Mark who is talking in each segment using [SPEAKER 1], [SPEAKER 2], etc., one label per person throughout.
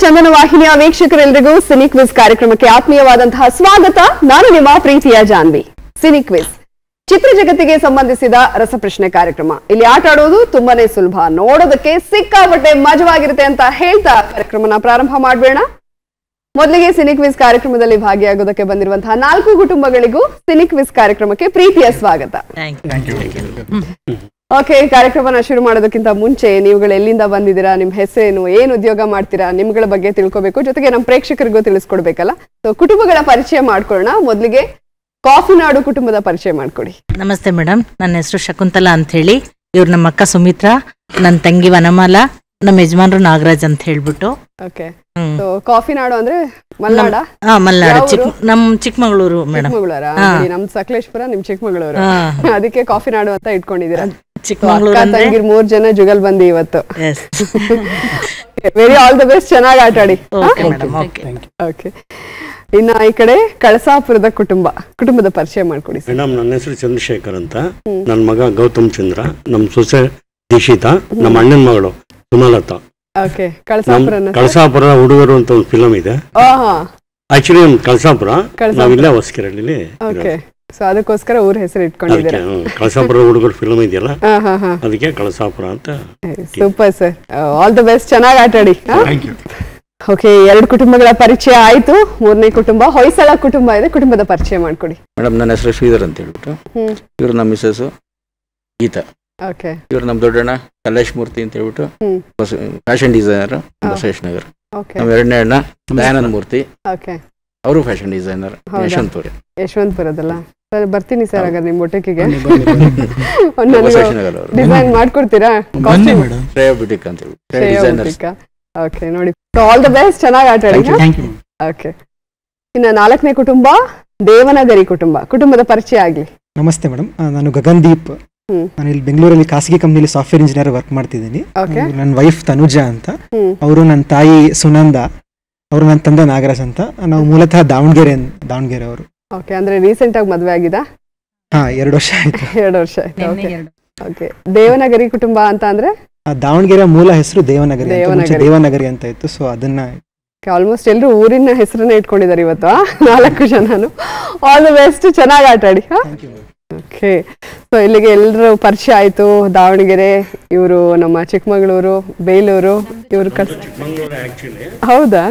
[SPEAKER 1] ಚಂದನ ವಾಹಿನಿಯ ವೀಕ್ಷಕರೆಲ್ಲರಿಗೂ cine quiz ಕಾರ್ಯಕ್ರಮಕ್ಕೆ ಆತ್ಮೀಯವಾದಂತಹ ಸ್ವಾಗತ. ನಾನು ನಿಮ್ಮ ಪ್ರೀತಿಯ ಜಾನ್ವಿ. ಸಿನಿ ಕ್ವಿಜ್ ಚಿತ್ರ ಜಗತ್ತಿಗೆ ಸಂಬಂಧಿಸಿದ ರಸಪ್ರಶ್ನೆ ಕಾರ್ಯಕ್ರಮ. ಇಲ್ಲಿ ಆಟ ಆಡೋದು ತುಂಬಾನೇ ಸುಲಭ, ನೋಡೋದಕ್ಕೆ ಸಿಕ್ಕಾಪಟ್ಟೆ ಮಜವಾಗಿರುತ್ತೆ ಅಂತ ಹೇಳ್ತಾ ಕಾರ್ಯಕ್ರಮನ ಪ್ರಾರಂಭ ಮಾಡಬೇಡ. ಮೊದಲಿಗೆ ಸಿನಿ ಕ್ವಿಜ್ ಕಾರ್ಯಕ್ರಮದಲ್ಲಿ ಭಾಗಿಯಾಗೋದಕ್ಕೆ ಬಂದಿರುವಂತಹ 4 ಕುಟುಂಬಗಳಿಗೂ ಸಿನಿ ಕ್ವಿಜ್ ಕಾರ್ಯಕ್ರಮಕ್ಕೆ ಪ್ರೀತಿಯ ಸ್ವಾಗತ. ಓಕೆ, ಕಾರ್ಯಕ್ರಮನ ಶುರು ಮಾಡೋದಕ್ಕಿಂತ ಮುಂಚೆ ನೀವುಗಳು ಎಲ್ಲಿಂದ ಬಂದಿದ್ದೀರಾ, ನಿಮ್ ಹೆಸರೇನು, ಏನ್ ಉದ್ಯೋಗ ಮಾಡ್ತೀರಾ, ನಿಮ್ಗಳ ಬಗ್ಗೆ ತಿಳ್ಕೊಬೇಕು, ಜೊತೆಗೆ ನಮ್ಮ ಪ್ರೇಕ್ಷಕರಿಗೂ ತಿಳಿಸ್ಕೊಡ್ಬೇಕಲ್ಲ. ಸೊ ಕುಟುಂಬಗಳ ಪರಿಚಯ ಮಾಡ್ಕೊಳ್ಳೋಣ. ಮೊದಲಿಗೆ ಕಾಫಿ ನಾಡು ಕುಟುಂಬದ ಪರಿಚಯ ಮಾಡ್ಕೊಡಿ.
[SPEAKER 2] ನಮಸ್ತೆ ಮೇಡಮ್, ನನ್ನ ಹೆಸರು ಶಕುಂತಲಾ ಅಂತ ಹೇಳಿ. ಇವ್ರು ನಮ್ಮ ಅಕ್ಕ ಸುಮಿತ್ರಾ, ನನ್ನ ತಂಗಿ ವನಮಾಲಾ, ನಮ್ಮ ಯಜಮಾನ್ರು ನಾಗರಾಜ್ ಅಂತ ಹೇಳ್ಬಿಟ್ಟು.
[SPEAKER 1] ಓಕೆ, ಸೊ ಕಾಫಿ ನಾಡು ಅಂದ್ರೆ ಮಲ್ನಾಡ?
[SPEAKER 2] ಮಲ್ನಾಡು, ನಮ್ ಚಿಕ್ಕಮಗಳೂರು ಮೇಡಮ್.
[SPEAKER 1] ನಮ್ ಸಕಲೇಶ್ಪುರ, ನಿಮ್ ಚಿಕ್ಕಮಗಳೂರು, ಅದಕ್ಕೆ ಕಾಫಿ ನಾಡು ಅಂತ ಇಟ್ಕೊಂಡಿದ್ದೀರಾ.
[SPEAKER 2] ಚಿಕ್ಕಮಗಳೂರು
[SPEAKER 1] ತಂಗಿರ್ 3 ಜನ ಜುಗಲ್ ಬಂದಿ ಇವತ್ತು. ವೆರಿ ಆಲ್ ದ ಬೆಸ್ಟ್, ಚೆನ್ನಾಗಿ ಆಟ ಆಡಿ. ಓಕೆ, ಇನ್ನ ಈ ಕಡೆ ಕಳಸಾಪುರದ ಕುಟುಂಬದ ಪರಿಚಯ ಮಾಡ್ಕೊಡಿ.
[SPEAKER 3] ಮೇಡಮ್, ನನ್ನ ಹೆಸರು ಚಂದ್ರಶೇಖರ್ ಅಂತ. ನನ್ನ ಮಗ ಗೌತಮ್ ಚಂದ್ರ, ನಮ್ ಸೊಸೆ ದೀಕ್ಷಿತಾ, ನಮ್ಮ ಅಣ್ಣನ ಮಗಳು ಸುಮಲತಾ.
[SPEAKER 1] ಓಕೆ,
[SPEAKER 3] ಕಳಸಾಪುರ ಹುಡುಗರು ಅಂತ ಒಂದು ಫಿಲಂ ಇದೆ. ಆಕ್ಚುಲಿ ನಮ್ ಕಳಸಾಪುರ, ನಾವಿಲ್ಲ ಹೊಸಕೆರೆಹಳ್ಳಿ.
[SPEAKER 1] ಓಕೆ, ಸೊ ಅದಕ್ಕೋಸ್ಕರ ಊರ ಹೆಸರು ಇಟ್ಕೊಂಡಿದ್ದೀರಾ.
[SPEAKER 3] ಕಳಸಾಪುರ ಹುಡುಗರು ಫಿಲಂ ಇದೆಯಲ್ಲ, ಅದಕ್ಕೆ ಕಳಸಾಪುರ ಅಂತ.
[SPEAKER 1] Super sir, all the best, ಚೆನ್ನಾಗಿ ಆಟ ಆಡಿ. ಓಕೆ, 2 ಕುಟುಂಬಗಳ ಪರಿಚಯ ಆಯ್ತು. 3ನೇ ಕುಟುಂಬ ಹೊಯ್ಸಳ ಕುಟುಂಬ ಇದೆ, ಕುಟುಂಬದ ಪರಿಚಯ ಮಾಡ್ಕೊಡಿ.
[SPEAKER 4] ಮೇಡಮ್, ನನ್ನ ಹೆಸರು ಶ್ರೀಧರ್ ಅಂತ ಹೇಳ್ಬಿಟ್ಟು. ಇವ್ರು ನಮ್ಮ ಮಿಸಸ್ ಗೀತಾ.
[SPEAKER 1] ಓಕೆ,
[SPEAKER 4] ಇವ್ರು ನಮ್ಮ ದೊಡ್ಡಣ್ಣ ಕಲ್ಲೇಶ್ ಮೂರ್ತಿ ಅಂತ ಹೇಳ್ಬಿಟ್ಟು, ಫ್ಯಾಷನ್ ಡಿಸೈನರ್ ಬಸವೇಶ್ ನಗರ್. ನಮ್ಮ 2ನೇ ಅಣ್ಣ ದಯಾನಂದ ಮೂರ್ತಿ, ಅವರು ಫ್ಯಾಷನ್ ಡಿಸೈನರ್
[SPEAKER 1] ಯಶವಂತಪುರದಲ್ಲ. ಸರ್ ಬರ್ತೀನಿ ಸರ್, ಹಾಗಾದ್ರೆ ನಿಮ್ ಒಟ್ಟಿಗೆ ಡಿಸೈನ್ ಮಾಡ್ಕೊಡ್ತೀರಾ? ಓಕೆ, ನೋಡಿ, ಆಲ್ ದ ಬೆಸ್ಟ್, ಚೆನ್ನಾಗಿ ಆಟ ಆಡಿ. ಓಕೆ, ಇನ್ನು 4ನೇ ಕುಟುಂಬ ದೇವನಗರಿ ಕುಟುಂಬದ ಪರಿಚಯ ಆಗ್ಲಿ.
[SPEAKER 5] ನಮಸ್ತೆ ಮೇಡಮ್, ನಾನು ಗಗನ್ದೀಪ್. ನಾನು ಇಲ್ಲಿ ಬೆಂಗಳೂರಲ್ಲಿ ಖಾಸಗಿ ಕಂಪ್ನಿಲಿ ಸಾಫ್ಟ್ವೇರ್ ಇಂಜಿನಿಯರ್ ವರ್ಕ್ ಮಾಡ್ತಿದ್ದೀನಿ. ನನ್ನ ವೈಫ್ ತನುಜಾ ಅಂತ, ಅವರು ನನ್ನ ತಾಯಿ ಸುನಂದ, ಅವರು ನನ್ನ ತಂದೆ ನಾಗರಾಜ್ ಅಂತ. ನಾವು ಮೂಲತಃ ದಾವಣಗೆರೆ ಅವರು.
[SPEAKER 1] ಓಕೆ, ಅಂದ್ರೆ ರೀಸೆಂಟ್ ಆಗಿ ಮದುವೆ ಆಗಿದಾ?
[SPEAKER 5] 2 ವರ್ಷ ಆಯ್ತು.
[SPEAKER 1] 2 ವರ್ಷ ಆಯ್ತು. ಓಕೆ, ದೇವನಗರಿ ಕುಟುಂಬ ಅಂತ ಅಂದ್ರೆ
[SPEAKER 5] ದಾವಣಗೆರೆ ಮೂಲ ಹೆಸರು ದೇವನಗರಿ ಅಂತ ಇತ್ತು. ಸೊ ಅದನ್ನ
[SPEAKER 1] ಆಲ್ಮೋಸ್ಟ್ ಎಲ್ಲರೂ ಊರಿನ ಹೆಸರನ್ನ ಇಟ್ಕೊಂಡಿದ್ದಾರೆ ಇವತ್ತು. 4 ಜನನು. ಆಲ್ ದ ಬೆಸ್ಟ್, ಚೆನ್ನಾಗಿ ಆಟ ಆಡಿ. ಓಕೆ, ಸೊ ಇಲ್ಲಿಗೆ ಎಲ್ಲರೂ ಪರಿಚಯ ಆಯ್ತು. ದಾವಣಗೆರೆ, ಇವರು ನಮ್ಮ ಚಿಕ್ಕಮಗಳೂರು, ಬೇಲೂರು, ಇವರು ಹೌದಾ?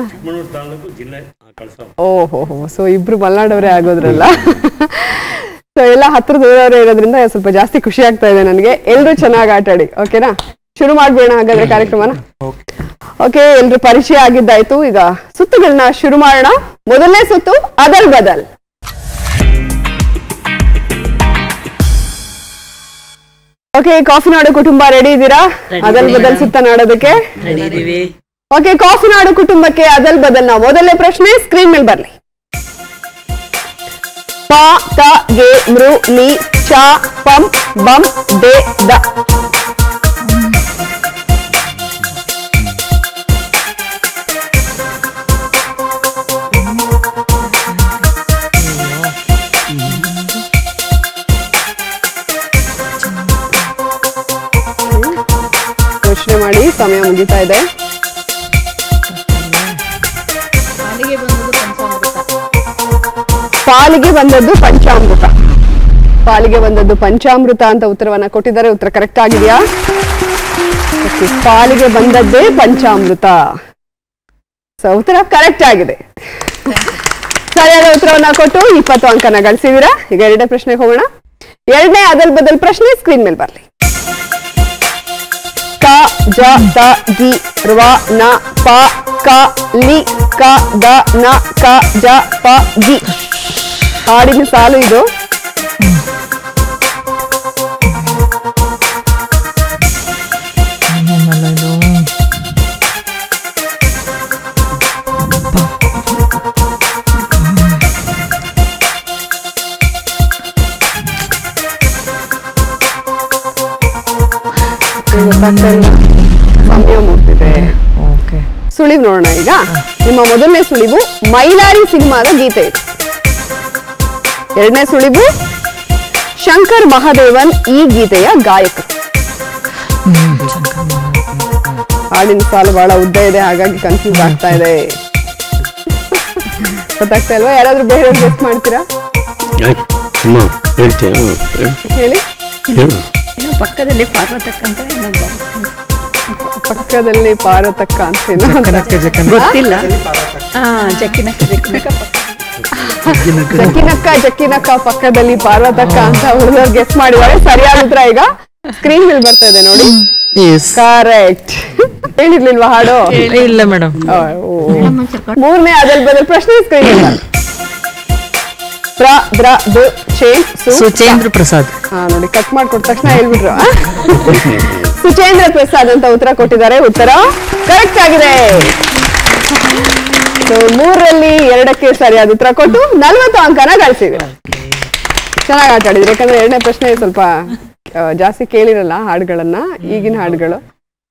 [SPEAKER 1] ಓಹೋ, ಸೊ ಇಬ್ರು ಮಲ್ನಾಡವರೇ ಆಗೋದ್ರಲ್ಲ. ಸೊ ಎಲ್ಲ ಹತ್ರ ದೂರವರೇ ಇರೋದ್ರಿಂದ ಸ್ವಲ್ಪ ಜಾಸ್ತಿ ಖುಷಿ ಆಗ್ತಾ ಇದೆ ನನಗೆ. ಎಲ್ರು ಚೆನ್ನಾಗಿ ಆಟ ಆಡಿ. ಓಕೆನಾ, ಶುರು ಮಾಡ್ಬೇಡ ಹಾಗಾದ್ರೆ ಕಾರ್ಯಕ್ರಮನ. ಓಕೆ, ಎಲ್ರು ಪರಿಚಯ ಆಗಿದ್ದಾಯ್ತು. ಈಗ ಸುತ್ತುಗಳನ್ನ ಶುರು ಮಾಡೋಣ. ಮೊದಲನೇ ಸುತ್ತು ಅದಲ್ ಬದಲ್. ಓಕೆ, ಕಾಫಿ ನಾಡು ಕುಟುಂಬ ರೆಡಿ ಇದ್ದೀರಾ ಅದಲ್ ಬದಲ್ ಸುತ್ತ ನಾಡೋದಕ್ಕೆ? ಓಕೆ, ಕಾಫಿ ನಾಡು ಕುಟುಂಬಕ್ಕೆ ಅದಲ್ ಬದಲ್ ನ ಮೊದಲನೇ ಪ್ರಶ್ನೆ ಸ್ಕ್ರೀನ್ ಮೇಲೆ ಬರ್ಲಿ. ಪ ತ ಗೆ ಮೃ ನಿ ಚ ಪಂ ಬಂ ದೆ ದ. ಯೋಚನೆ ಮಾಡಿ, ಸಮಯ ಮುಗಿತಾ ಇದೆ. ಪಾಲಿಗೆ ಬಂದದ್ದು ಪಂಚಾಮೃತ ಅಂತ ಉತ್ತರವನ್ನ ಕೊಟ್ಟಿದ್ದಾರೆ. ಉತ್ತರ ಕರೆಕ್ಟ್ ಆಗಿದೆಯಾ? ಪಾಲಿಗೆ ಬಂದದ್ದೇ ಪಂಚಾಮೃತ. ಸೊ ಉತ್ತರ ಕರೆಕ್ಟ್ ಆಗಿದೆ. ಸರಿಯಾದ ಉತ್ತರವನ್ನ ಕೊಟ್ಟು 20 ಅಂಕನ ಗಳಿಸಿದೀರಾ. ಈಗ 2ನೇ ಪ್ರಶ್ನೆಗೆ ಹೋಗೋಣ. 2ನೇ ಅದಲ್ ಬದಲ್ ಪ್ರಶ್ನೆ ಸ್ಕ್ರೀನ್ ಮೇಲೆ ಬರ್ಲಿ. ಕ ಜ ತ ಗಿ ರ್ವ ನ ಪ ಕ ಲಿ ಕ ದ ನ ಕ ಜ ಪ ಗಿ. ಹಾಡಿನ ಸಾಲು ಇದು. ಸಮಯ ಮುಗ್ದಿದೆ. ಸುಳಿವು ನೋಡೋಣ ಈಗ. ನಿಮ್ಮ ಮೊದಲನೇ ಸುಳಿವು ಮೈಲಾರಿ ಸಿನಿಮಾದ ಗೀತೆ ಇದೆ. 2ನೇ ಸುಳಿವು ಶಂಕರ್ ಮಹಾದೇವನ್ ಈ ಗೀತೆಯ ಗಾಯಕರು. ಹಾಡಿನ ಸಾಲು ಬಹಳ ಉದ್ದ ಇದೆ, ಹಾಗಾಗಿ ಕನ್ಫ್ಯೂಸ್ ಆಗ್ತಾ ಇದೆ. ಗೊತ್ತಾಗ್ತಾ ಇಲ್ವಾ? ಯಾರಾದ್ರೂ ಬೇರೆಯವ್ರು ಗೆಸ್ಟ್ ಮಾಡ್ತೀರಾ? ಹೇಳಿ.
[SPEAKER 6] ಪಕ್ಕದಲ್ಲಿ ಪಾರ್ವತಕ್ಕ ಅಂತ
[SPEAKER 1] ಪಕ್ಕದಲ್ಲಿ ಪಾರತಕ್ಕ ಅಂತ
[SPEAKER 6] ಗೊತ್ತಿಲ್ಲ.
[SPEAKER 1] ಜಕ್ಕಿನಕ್ಕ ಪಕ್ಕದಲ್ಲಿ ಪಾರ್ವತಕ್ಕ ಅಂತ ಹುಡುಗರು ಗೆಸ್ಟ್ ಮಾಡಿದ್ದಾರೆ. ಸರಿಯಾದ ಉತ್ತರ ಈಗ ಸ್ಕ್ರೀನ್ ಮೇಲೆ ಬರ್ತಾ ಇದೆ ನೋಡಿ. ಕರೆಕ್ಟ್. ಹೇಳಿರ್ಲಿಲ್ವಾ ಹಾಡು?
[SPEAKER 2] ಇಲ್ಲ ಮೇಡಮ್.
[SPEAKER 1] ಮೂರನೇ ಅದಲ್ ಬದಲ್ ಪ್ರಶ್ನೆ ಸ್ಕ್ರೀನ್
[SPEAKER 2] ಸುಚೇಂದ್ರ ಪ್ರಸಾದ್.
[SPEAKER 1] ನೋಡಿ ಕಟ್ ಮಾಡ್ಕೊಟ್ಟ ತಕ್ಷಣ ಹೇಳ್ಬಿಟ್ರು. ಸುಚೇಂದ್ರ ಪ್ರಸಾದ್ ಅಂತ ಉತ್ತರ ಕೊಟ್ಟಿದ್ದಾರೆ. ಉತ್ತರ ಕರೆಕ್ಟ್ ಆಗಿದೆ. ಮೂರರಲ್ಲಿ 2ಕ್ಕೆ ಸರಿಯಾದ ಉತ್ತರ ಕೊಟ್ಟು 40 ಅಂಕನ ಗಳಿಸಿದೆ. ಚೆನ್ನಾಗಿ ಆಟ ಆಡಿದ್ರಿ. ಯಾಕಂದ್ರೆ 2ನೇ ಪ್ರಶ್ನೆ ಸ್ವಲ್ಪ ಜಾಸ್ತಿ ಕೇಳಿರಲ್ಲ ಹಾಡುಗಳನ್ನ, ಈಗಿನ ಹಾಡುಗಳು,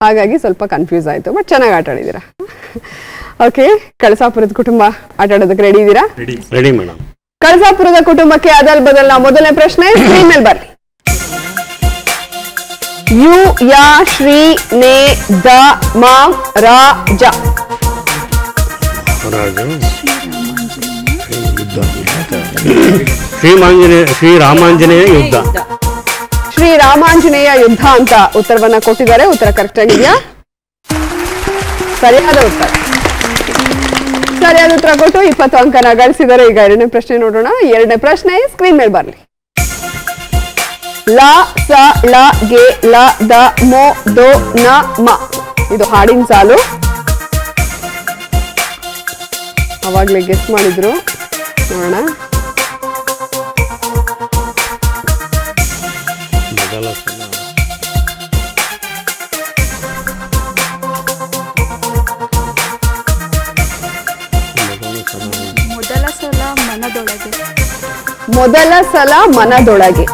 [SPEAKER 1] ಹಾಗಾಗಿ ಸ್ವಲ್ಪ ಕನ್ಫ್ಯೂಸ್ ಆಯ್ತು. ಬಟ್ ಚೆನ್ನಾಗಿ ಆಟ ಆಡಿದ್ದೀರಾ. ಓಕೆ, ಕಳಸಾಪುರದ ಕುಟುಂಬ ಆಟ ಆಡೋದಕ್ಕೆ ರೆಡಿ ಇದ್ದೀರಾ?
[SPEAKER 3] Ready madam.
[SPEAKER 1] ಕಳಸಾಪುರದ ಕುಟುಂಬಕ್ಕೆ ಅದಲ್ ಬದಲ್ನ ಮೊದಲನೇ ಪ್ರಶ್ನೆ ಸ್ಕ್ರೀನ್ ಮೇಲೆ ಬರ್ಲಿ. ಯು ಯಾ ಶ್ರೀ ನೇ ದ ಮ ರ ಜ.
[SPEAKER 3] ಶ್ರೀರಾಮಾಂಜನೇಯ ಯುದ್ಧ.
[SPEAKER 1] ಶ್ರೀರಾಮಾಂಜನೇಯ ಯುದ್ಧ ಅಂತ ಉತ್ತರವನ್ನ ಕೊಟ್ಟಿದ್ದಾರೆ. ಉತ್ತರ ಕರೆಕ್ಟ್ ಆಗಿದೆಯಾ? ಸರಿಯಾದ ಉತ್ತರ. ಸರಿಯಾದ ಉತ್ತರ ಕೊಟ್ಟು 20 ಅಂಕನ ಗಳಿಸಿದ್ದಾರೆ. ಈಗ 2ನೇ ಪ್ರಶ್ನೆ ನೋಡೋಣ. 2ನೇ ಪ್ರಶ್ನೆ ಸ್ಕ್ರೀನ್ ಮೇಲೆ ಬರ್ಲಿ. ಲ ಸ ಳ ಗೆ ಲ ದ ಮೋ ದೋ ನ ಮ. ಇದು ಹಾಡಿನ ಸಾಲು. ಅವಾಗ್ಲೇ ಗೆಸ್ ಮಾಡಿದ್ರು, ನೋಡೋಣ. ಮೊದಲ ಸಲ ಮನದೊಳಗೆ.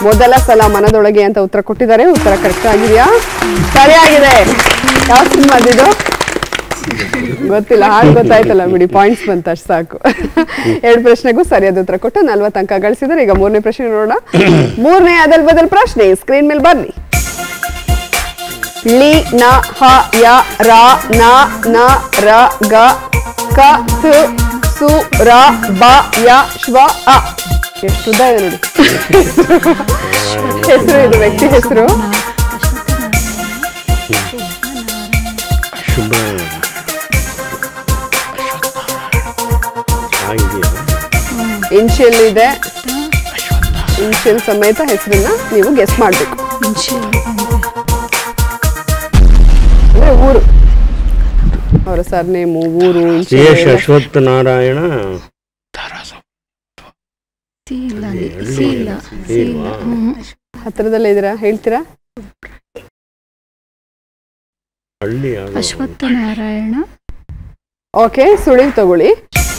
[SPEAKER 1] ಮೊದಲ ಸಲ ಮನದೊಳಗೆ ಅಂತ ಉತ್ತರ ಕೊಟ್ಟಿದ್ದಾರೆ. ಉತ್ತರ ಕರೆಕ್ಟ್ ಆಗಿದೆಯಾ? ಸರಿಯಾಗಿದೆ. ಯಾವ ಸಿನಿಮಾ ಅದಿದು? ಗೊತ್ತಿಲ್ಲ, ಹಾಡು ಗೊತ್ತಾಯ್ತಲ್ಲ ಬಿಡಿ, ಪಾಯಿಂಟ್ಸ್ ಬಂತ ಅಷ್ಟು ಸಾಕು. 2 ಪ್ರಶ್ನೆಗೂ ಸರಿಯಾದ ಉತ್ತರ ಕೊಟ್ಟು 40 ಅಂಕ ಗಳಿಸಿದರೆ. ಈಗ 3ನೇ ಪ್ರಶ್ನೆ ನೋಡೋಣ. 3ನೇ ಅದಲ್ ಬದಲ್ ಪ್ರಶ್ನೆ ಸ್ಕ್ರೀನ್ ಮೇಲೆ ಬರ್ಲಿ. ಲಿ ನ ಹ ಯ ರ ನ ನ ರ ಗ ಕ ಥ ಸು ರ ಬ ಯ ಶ್ವ ಅ. ಎಷ್ಟು ಉದ್ದ ಇದೆ ನೋಡಿ ಹೆಸರು. ಇದು ವ್ಯಕ್ತಿ ಹೆಸರು. ಇನ್ಶಿಯಲ್ ಇದೆ. ಇನ್ಶಿಯಲ್ ಸಮೇತ ಹೆಸರನ್ನ ನೀವು ಗೆಸ್ ಮಾಡ್ಬೇಕು. ಅಂದ್ರೆ ಊರು, ಅವರ ಸರ್ನೇಮು, ಊರು.
[SPEAKER 3] ಅಶ್ವತ್ಥ ನಾರಾಯಣ.
[SPEAKER 1] ಹತ್ರದಲ್ಲೇ ಇದ್ದೀರಾ? ಹೇಳ್ತೀರಾ?
[SPEAKER 6] ಅಶ್ವತ್ಥ ನಾರಾಯಣ.
[SPEAKER 1] ಓಕೆ, ಸುಳಿವು ತಗೊಳ್ಳಿ.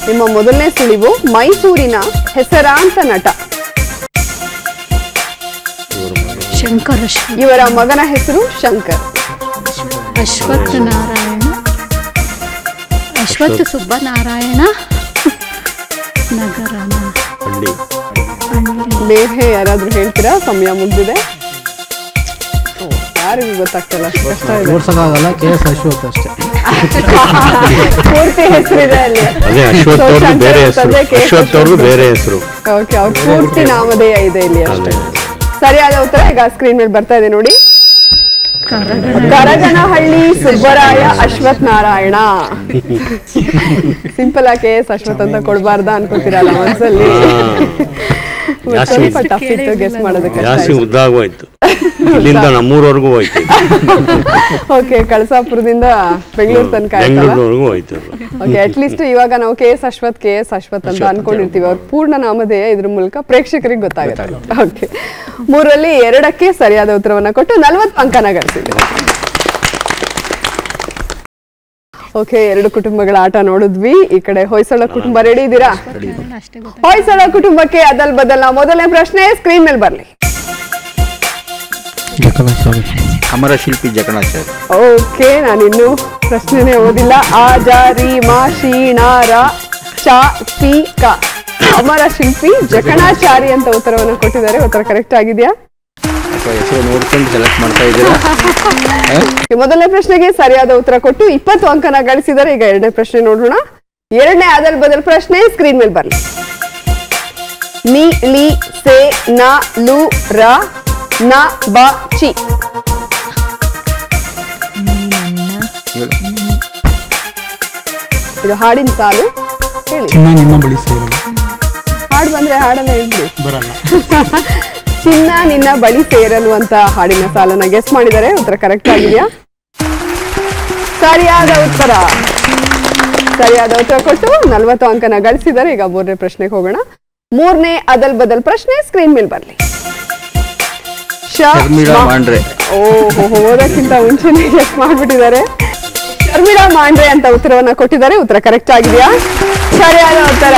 [SPEAKER 1] ನಿಮ್ಮ ಮೊದಲನೇ ಸುಳಿವು ಮೈಸೂರಿನ ಹೆಸರಾಂತ ನಟ.
[SPEAKER 6] ಶಂಕರ್.
[SPEAKER 1] ಇವರ ಮಗನ ಹೆಸರು ಶಂಕರ್.
[SPEAKER 6] ಅಶ್ವತ್ಥ ನಾರಾಯಣ. ಅಶ್ವತ್ಥ ಸುಬ್ಬನಾರಾಯಣ ನಗರನ.
[SPEAKER 1] ಬೇರೆ ಯಾರಾದ್ರೂ ಹೇಳ್ತೀರಾ? ಸಮಯ ಮುಗ್ದಿದೆ. ಯಾರಿಗೂ ಗೊತ್ತಾಗ್ತಲ್ಲ, ಅಷ್ಟು ಕಷ್ಟ ಇದೆ. ಪೂರ್ತಿ ಹೆಸರಿದೆ ಅಲ್ಲಿ.
[SPEAKER 3] ಬೇರೆ ಹೆಸರು.
[SPEAKER 1] ಓಕೆ, ಅವ್ರ ಪೂರ್ತಿ ನಾಮಧೇಯ ಇದೆ ಇಲ್ಲಿ ಅಷ್ಟೇ. ಸರಿಯಾದ ಉತ್ತರ ಈಗ ಸ್ಕ್ರೀನ್ ಮೇಲೆ ಬರ್ತಾ ಇದೆ ನೋಡಿ. ಕರಗನಹಳ್ಳಿ ಸುಬ್ಬರಾಯ ಅಶ್ವಥ್ ನಾರಾಯಣ. ಸಿಂಪಲ್ ಆಗಿ ಅಶ್ವಥ್ ಅಂತ ಕೊಡಬಾರ್ದ ಅನ್ಕೋತಿರಲ್ಲ ಮನಸ್ಸಲ್ಲಿ. ಸ್ವಲ್ಪ ಟಫ್ ಇತ್ತು ಗೆಸ್ ಮಾಡೋದಕ್ಕೆ.
[SPEAKER 3] ಜಾಸ್ತಿ ಉದ್ದ ಆಗೋಯ್ತು, ಇಲ್ಲಿಂದ ನಮ್ಮೂರವರೆಗೂ ಹೋಯ್ತು.
[SPEAKER 1] ಓಕೆ, ಕಳಸಾಪುರದಿಂದ ಬೆಂಗಳೂರು ತನಕ
[SPEAKER 3] ಹೋಯ್ತು.
[SPEAKER 1] ಓಕೆ, ಅಟ್ ಲೀಸ್ಟ್ ಇವಾಗ ನಾವು KS ಅಶ್ವಥ್ ಅಂತ ಅನ್ಕೊಂಡಿರ್ತೀವಿ. ಅವ್ರ ಪೂರ್ಣ ನಾಮಧೇಯ ಇದ್ರ ಮೂಲಕ ಪ್ರೇಕ್ಷಕರಿಗೆ ಗೊತ್ತಾಗುತ್ತೆ. ಓಕೆ, 3ರಲ್ಲಿ 2ಕ್ಕೆ ಸರಿಯಾದ ಉತ್ತರವನ್ನ ಕೊಟ್ಟು 40 ಅಂಕನ ಗಳಿಸಿದ್ರು. ಓಕೆ, 2 ಕುಟುಂಬಗಳ ಆಟ ನೋಡಿದ್ವಿ. ಈ ಕಡೆ ಹೊಯ್ಸಳ ಕುಟುಂಬ ರೆಡಿ ಇದ್ದೀರಾ? ಹೊಯ್ಸಳ ಕುಟುಂಬಕ್ಕೆ ಅದಲ್ ಬದಲ್ನ ಮೊದಲನೇ ಪ್ರಶ್ನೆ ಸ್ಕ್ರೀನ್ ಮೇಲೆ ಬರ್ಲಿ.
[SPEAKER 4] ಅಮರ ಶಿಲ್ಪಿ ಜಕಣಾಚಾರ್ಯ.
[SPEAKER 1] ಓಕೆ, ನಾನಿನ್ನು ಪ್ರಶ್ನೆನೇ ಓದಿಲ್ಲ. ಆ ಜ ರಿ ಮ ಶಿ ಣ ರ ಚ ಪಿ ಕ. ಅಮರ ಶಿಲ್ಪಿ ಜಕಣಾಚಾರಿ ಅಂತ ಉತ್ತರವನ್ನು ಕೊಟ್ಟಿದ್ದಾರೆ. ಉತ್ತರ ಕರೆಕ್ಟ್ ಆಗಿದೆಯಾ?
[SPEAKER 4] ಹೆಸರು ನೋಡ್ಕೊಂಡು ಸೆಲೆಕ್ಟ್ ಮಾಡ್ತಾ ಇದ್ದೀರಾ.
[SPEAKER 1] ಮೊದಲನೇ ಪ್ರಶ್ನೆಗೆ ಸರಿಯಾದ ಉತ್ತರ ಕೊಟ್ಟು 20 ಅಂಕನ ಗಳಿಸಿದರೆ. ಈಗ ಎರಡನೇ ಪ್ರಶ್ನೆ ನೋಡೋಣ. ಎರಡನೇ ಅದಲ್ ಬದಲ್ ಪ್ರಶ್ನೆ ಸ್ಕ್ರೀನ್ ಮೇಲೆ ಬರಲಿ. ನಿ ಲಿ ಸೆ ನ ಲು ರ ನ ಬ ಚಿ. ಇದು ಹಾಡಿನ ಸಾಲು. ಹೇಳಿ.
[SPEAKER 5] ಚಿನ್ನ ನಿಮ್ಮ ಬಳಿ ಸೇರಲು.
[SPEAKER 1] ಹಾಡು ಬಂದ್ರೆ ಹಾಡನ್ನ ಹೇಳ್ಬಿಡಿ.
[SPEAKER 5] ಬರಲ್ಲ.
[SPEAKER 1] ಚಿನ್ನ ನಿನ್ನ ಬಳಿ ಸೇರಲು ಅಂತ ಹಾಡಿನ ಸಾಲನ್ನ ಗೆಸ್ ಮಾಡಿದರೆ. ಉತ್ತರ ಕರೆಕ್ಟ್ ಆಗಿದೆಯಾ? ಸರಿಯಾದ ಉತ್ತರ ಕೊಟ್ಟು 40 ಅಂಕನ ಗಳಿಸಿದರೆ. ಈಗ ಮೂರನೇ ಪ್ರಶ್ನೆಗೆ ಹೋಗೋಣ. ಮೂರನೇ ಅದಲ್ ಬದಲ್ ಪ್ರಶ್ನೆ ಸ್ಕ್ರೀನ್ ಮೇಲೆ ಬರಲಿ. ಓದಕ್ಕಿಂತ ಮುಂಚೆನೆ ಗೆಸ್ ಮಾಡ್ಬಿಟ್ಟಿದ್ದಾರೆ. ಶರ್ಮಿಳಾ ಮಾಂಡ್ರೆ ಅಂತ ಉತ್ತರವನ್ನ ಕೊಟ್ಟಿದ್ದಾರೆ. ಉತ್ತರ ಕರೆಕ್ಟ್ ಆಗಿದೆಯಾ? ಸರಿಯಾದ ಉತ್ತರ.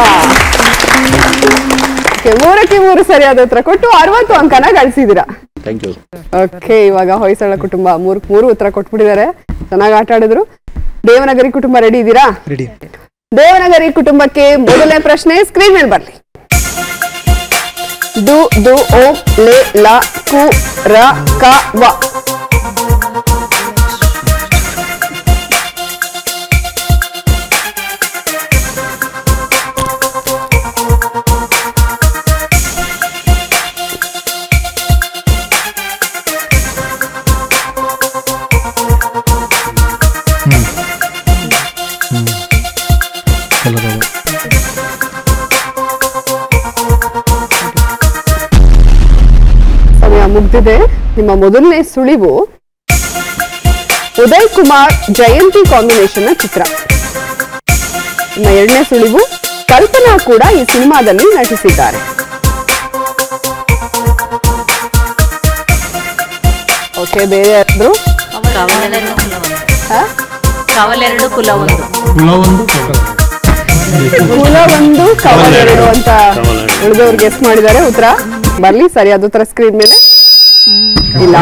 [SPEAKER 1] ಮೂರಕ್ಕೆ 3 ಸರಿಯಾದ ಉತ್ತರ ಕೊಟ್ಟು 60 ಅಂಕನ ಗಳಿಸಿದ್ದೀರಾ. ಓಕೆ, ಇವಾಗ ಹೊಯ್ಸಳ ಕುಟುಂಬ 3 ಉತ್ತರ ಕೊಟ್ಬಿಟ್ಟಿದ್ದಾರೆ. ಚೆನ್ನಾಗಿ ಆಟ ಆಡಿದ್ರು. ದೇವನಗರಿ ಕುಟುಂಬ ರೆಡಿ ಇದ್ದೀರಾ?
[SPEAKER 5] ರೆಡಿ.
[SPEAKER 1] ದೇವನಗರಿ ಕುಟುಂಬಕ್ಕೆ ಮೊದಲನೇ ಪ್ರಶ್ನೆ ಸ್ಕ್ರೀನ್ ಮೇಲೆ ಬರಲಿ. ಡು ದು ಓ ಲೆ ಲ ಕು ರ ಕ ವ. ಸಮಯ ಮುಗ್ದಿದೆ. ನಿಮ್ಮ ಮೊದಲನೇ ಸುಳಿವು ಉದಯ್ ಕುಮಾರ್ ಜಯಂತಿ ಕಾಂಬಿನೇಷನ್ ಚಿತ್ರ. ನಿಮ್ಮ ಎರಡನೇ ಸುಳಿವು ಕಲ್ಪನಾ ಕೂಡ ಈ ಸಿನಿಮಾದಲ್ಲಿ ನಟಿಸಿದ್ದಾರೆ. ಓಕೆ, ಬೇರೆ ಯಾರಾದ್ರು?
[SPEAKER 2] ಕುಲ ಒಂದು ಕವಲೆರಡು ಅಂತ ಉಳಿದವ್ರು ಗೆಸ್ ಮಾಡಿದ್ದಾರೆ. ಉತ್ತರ ಬರ್ಲಿ. ಸರಿಯಾದ ಉತ್ತರ ಸ್ಕ್ರೀನ್ ಮೇಲೆ ಇಲ್ಲ.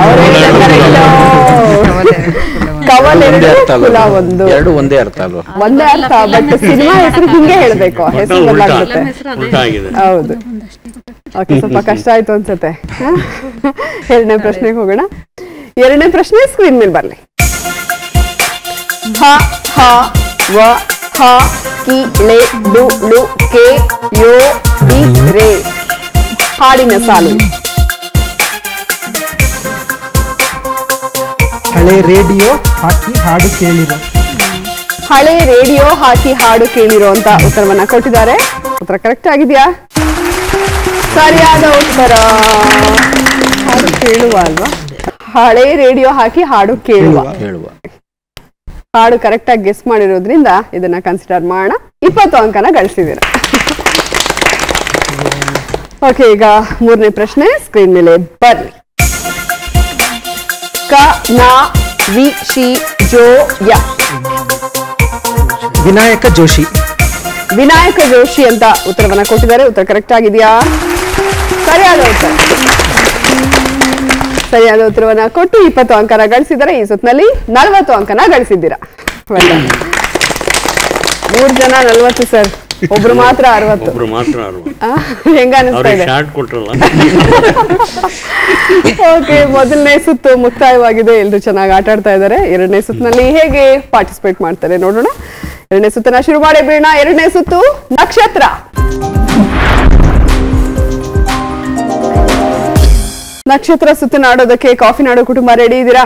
[SPEAKER 2] ಕವಲೆರಡು ಕುಲ ಒಂದು.
[SPEAKER 4] ಒಂದೇ ಅರ್ಥ ಅಲ್ವಾ?
[SPEAKER 1] ಒಂದೇ ಅರ್ಥ, ಬಟ್ ಸಿನಿಮಾ ಹೆಸರು ಹಿಂಗೆ ಹೇಳ್ಬೇಕು. ಹೆಸರು ಬದಲಾಗುತ್ತೆ. ಹೌದು. ಓಕೆ, ಸ್ವಲ್ಪ ಕಷ್ಟ ಆಯ್ತು ಅನ್ಸುತ್ತೆ. ಎರಡನೇ ಪ್ರಶ್ನೆಗೆ ಹೋಗೋಣ. ಎರಡನೇ ಪ್ರಶ್ನೆ ಸ್ಕ್ರೀನ್ ಮೇಲೆ ಬರ್ಲಿ. ಹ ಹ ವ ಹ ಕಿ ಲೆ ಡು ಲು ಕೆ ಯೋ ಇ ರೇ. ಹಾಡಿನ ಸಾಲು.
[SPEAKER 5] ಹಳೆ ರೇಡಿಯೋ ಹಾಕಿ ಹಾಡು ಕೇಳಿರೋ.
[SPEAKER 1] ಹಳೆ ರೇಡಿಯೋ ಹಾಕಿ ಹಾಡು ಕೇಳಿರೋ ಅಂತ ಉತ್ತರವನ್ನ ಕೊಟ್ಟಿದ್ದಾರೆ. ಉತ್ತರ ಕರೆಕ್ಟ್ ಆಗಿದೆಯಾ? ಸರಿಯಾದ ಉತ್ತರ. ಹಾಡು ಕೇಳುವ ಅಲ್ವಾ? ಹಳೆ ರೇಡಿಯೋ ಹಾಕಿ ಹಾಡು ಕೇಳುವ. ಹಾಡು ಕರೆಕ್ಟ್ ಆಗಿ ಗೆಸ್ ಮಾಡಿರೋದ್ರಿಂದ ಇದನ್ನ ಕನ್ಸಿಡರ್ ಮಾಡೋಣ. 20 ಅಂಕನ ಗಳಿಸಿದ್ದೀರ. ಓಕೆ, ಈಗ ಮೂರನೇ ಪ್ರಶ್ನೆ ಸ್ಕ್ರೀನ್ ಮೇಲೆ ಬರ್ಲಿ. ಕ ನ ವಿ ಶಿ ಜೋ ಯ.
[SPEAKER 5] ವಿನಾಯಕ ಜೋಶಿ.
[SPEAKER 1] ವಿನಾಯಕ ಜೋಶಿ ಅಂತ ಉತ್ತರವನ್ನ ಕೊಟ್ಟಿದ್ದಾರೆ. ಉತ್ತರ ಕರೆಕ್ಟ್ ಆಗಿದೆಯಾ? ಸರಿಯಾದ ಉತ್ತರ. ಸರಿಯಾದ ಉತ್ತರವನ್ನ ಕೊಟ್ಟು 20 ಅಂಕನ ಗಳಿಸಿದ್ದಾರೆ. ಈ ಸುತ್ತಿನಲ್ಲಿ 40 ಅಂಕನ ಗಳಿಸಿದ್ದೀರಾ. 3 ಜನ 40 ಸರ್, ಒಬ್ರು ಮಾತ್ರ 60. ಹೆಂಗ ಅನಿಸ್ತಾ ಇದೆ? ಓಕೆ, ಮೊದಲನೇ ಸುತ್ತು ಮುಕ್ತಾಯವಾಗಿದೆ. ಎಲ್ರು ಚೆನ್ನಾಗಿ ಆಟ ಆಡ್ತಾ ಇದ್ದಾರೆ. ಎರಡನೇ ಸುತ್ತಿನಲ್ಲಿ ಹೇಗೆ ಪಾರ್ಟಿಸಿಪೇಟ್ ಮಾಡ್ತಾರೆ ನೋಡೋಣ. ಎರಡನೇ ಸುತ್ತನ್ನ ಶುರು ಮಾಡಿ ಬಿಡೋಣ. ಎರಡನೇ ಸುತ್ತು ನಕ್ಷತ್ರ. ನಕ್ಷತ್ರ ಸುತ್ತು ನಾಡೋದಕ್ಕೆ ಕಾಫಿ ನಾಡೋ ಕುಟುಂಬ ರೆಡಿ ಇದ್ದೀರಾ?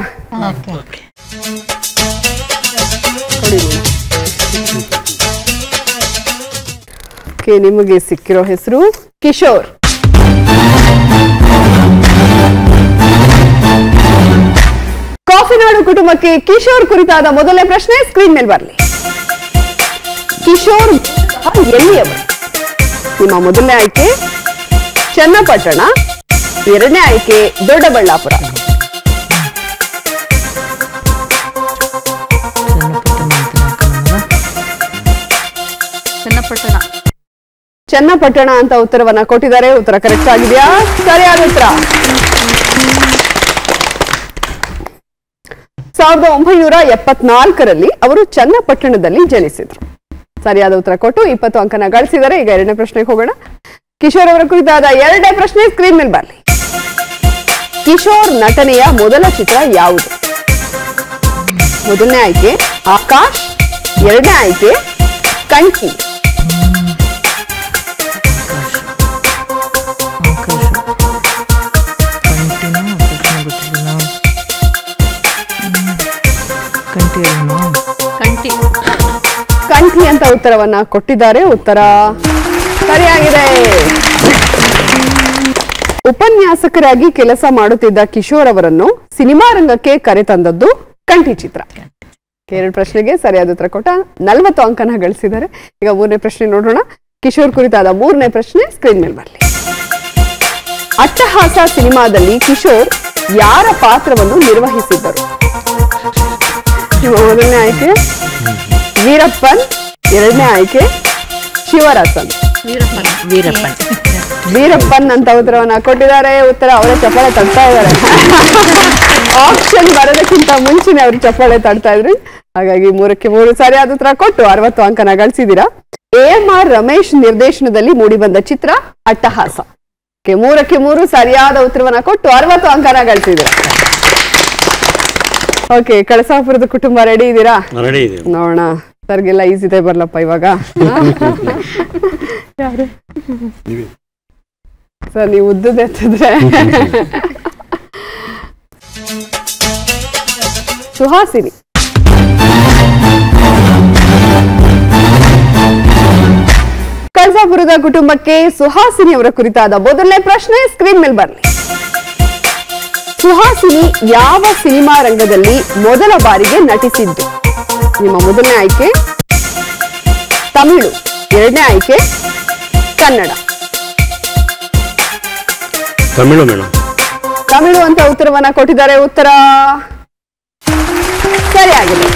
[SPEAKER 1] ಓಕೆ, ನಿಮಗೆ ಸಿಕ್ಕಿರೋ ಹೆಸರು ಕಿಶೋರ್. ಕಾಫಿ ನಾಡು ಕುಟುಂಬಕ್ಕೆ ಕಿಶೋರ್ ಕುರಿತಾದ ಮೊದಲನೇ ಪ್ರಶ್ನೆ ಸ್ಕ್ರೀನ್ ಮೇಲೆ ಬರಲಿ. ಕಿಶೋರ್ ಎಲ್ಲಿಯವರು? ನಿಮ್ಮ ಮೊದಲನೇ ಆಯ್ಕೆ ಚನ್ನಪಟ್ಟಣ, ಎರಡನೇ ಆಯ್ಕೆ ದೊಡ್ಡಬಳ್ಳಾಪುರ. ಚನ್ನಪಟ್ಟಣ ಅಂತ ಉತ್ತರವನ್ನ ಕೊಟ್ಟಿದ್ದಾರೆ. ಉತ್ತರ ಕರೆಕ್ಟ್ ಆಗಿದೆಯಾ? ಸರಿಯಾದ ಉತ್ತರ. 1974ರಲ್ಲಿ ಅವರು ಚನ್ನಪಟ್ಟಣದಲ್ಲಿ ಜನಿಸಿದ್ರು. ಸರಿಯಾದ ಉತ್ತರ ಕೊಟ್ಟು 20 ಅಂಕನ ಗಳಿಸಿದ್ದಾರೆ. ಈಗ ಎರಡನೇ ಪ್ರಶ್ನೆಗೆ ಹೋಗೋಣ. ಕಿಶೋರ್ ಅವರ ಕುರಿತಾದ ಎರಡನೇ ಪ್ರಶ್ನೆ ಸ್ಕ್ರೀನ್ ಮೇಲೆ ಬರಲಿ. ಕಿಶೋರ್ ನಟನೆಯ ಮೊದಲ ಚಿತ್ರ ಯಾವುದು? ಮೊದಲನೇ ಆಯ್ಕೆ ಆಕಾಶ್, ಎರಡನೇ ಆಯ್ಕೆ ಕಂಠಿ. ಕಂಠಿ ಅಂತ ಉತ್ತರವನ್ನ ಕೊಟ್ಟಿದ್ದಾರೆ. ಉತ್ತರ ಸರಿಯಾಗಿದೆ. ಉಪನ್ಯಾಸಕರಾಗಿ ಕೆಲಸ ಮಾಡುತ್ತಿದ್ದ ಕಿಶೋರ್ ಅವರನ್ನು ಸಿನಿಮಾ ರಂಗಕ್ಕೆ ಕರೆತಂದದ್ದು ಕಂಠಿ ಚಿತ್ರ. 2 ಪ್ರಶ್ನೆಗೆ ಸರಿಯಾದ ಉತ್ತರ ಕೊಟ್ಟ 40 ಅಂಕನ ಗಳಿಸಿದ್ದಾರೆ. ಈಗ 3ನೇ ಪ್ರಶ್ನೆ ನೋಡೋಣ. ಕಿಶೋರ್ ಕುರಿತಾದ 3ನೇ ಪ್ರಶ್ನೆ ಸ್ಕ್ರೀನ್ ಮೇಲೆ ಬರಲಿ. ಅಟ್ಟಹಾಸ ಸಿನಿಮಾದಲ್ಲಿ ಕಿಶೋರ್ ಯಾರ ಪಾತ್ರವನ್ನು ನಿರ್ವಹಿಸಿದ್ದರು? ನಿಮ್ಮ ಮೊದಲನೇ ಆಯ್ಕೆ ವೀರಪ್ಪನ್, ಎರಡನೇ ಆಯ್ಕೆ ಶಿವರಸನ್. ವೀರಪ್ಪನ್ ಅಂತ ಉತ್ತರವನ್ನ ಕೊಟ್ಟಿದ್ದಾರೆ. ಉತ್ತರ ಅವರೇ ಚಪ್ಪಾಳೆ ತಡ್ತಾ ಇದ್ದಾರೆ. ಆಪ್ಷನ್ ಬರೋದಕ್ಕಿಂತ ಮುಂಚೆನೆ ಅವರು ಚಪ್ಪಾಳೆ ತಡ್ತಾ ಇದ್ರಿ. ಹಾಗಾಗಿ 3ಕ್ಕೆ 3 ಸರಿಯಾದ ಉತ್ತರ ಕೊಟ್ಟು 60 ಅಂಕನ ಗಳಿಸಿದ್ದೀರಾ. AMR ರಮೇಶ್ ನಿರ್ದೇಶನದಲ್ಲಿ ಮೂಡಿಬಂದ ಚಿತ್ರ ಅಟ್ಟಹಾಸ. 3ಕ್ಕೆ 3 ಸರಿಯಾದ ಉತ್ತರವನ್ನ ಕೊಟ್ಟು 60 ಅಂಕನ ಗಳಿಸಿದ್ದೀರಾ. ಓಕೆ, ಕಳಸಾಪುರದ ಕುಟುಂಬ ರೆಡಿ ಇದ್ದೀರಾ? ನೋಡೋಣ ಸರ್ಗೆಲ್ಲ ಈಸಿದೆ ಬರ್ಲಪ್ಪ ಇವಾಗ. ಯಾರು ಸರ್, ನೀವು ಉದ್ದದ ಎತ್ತಿದ್ರೆ ಸುಹಾಸಿನಿ. ಕಳಸಾಪುರದ ಕುಟುಂಬಕ್ಕೆ ಸುಹಾಸಿನಿ ಅವರ ಕುರಿತಾದ ಮೊದಲನೇ ಪ್ರಶ್ನೆ ಸ್ಕ್ರೀನ್ ಮೇಲೆ ಬರಲಿ. ಸುಹಾಸಿನಿ ಯಾವ ಸಿನಿಮಾ ರಂಗದಲ್ಲಿ ಮೊದಲ ಬಾರಿಗೆ ನಟಿಸಿದ್ದು? ನಿಮ್ಮ ಮೊದಲನೇ ಆಯ್ಕೆ ತಮಿಳು, ಎರಡನೇ ಆಯ್ಕೆ ಕನ್ನಡ.
[SPEAKER 3] ತಮಿಳು ಮೇಡಮ್.
[SPEAKER 1] ತಮಿಳು ಅಂತ ಉತ್ತರವನ್ನ ಕೊಟ್ಟಿದ್ದಾರೆ. ಉತ್ತರ ಸರಿಯಾಗಿದೆ.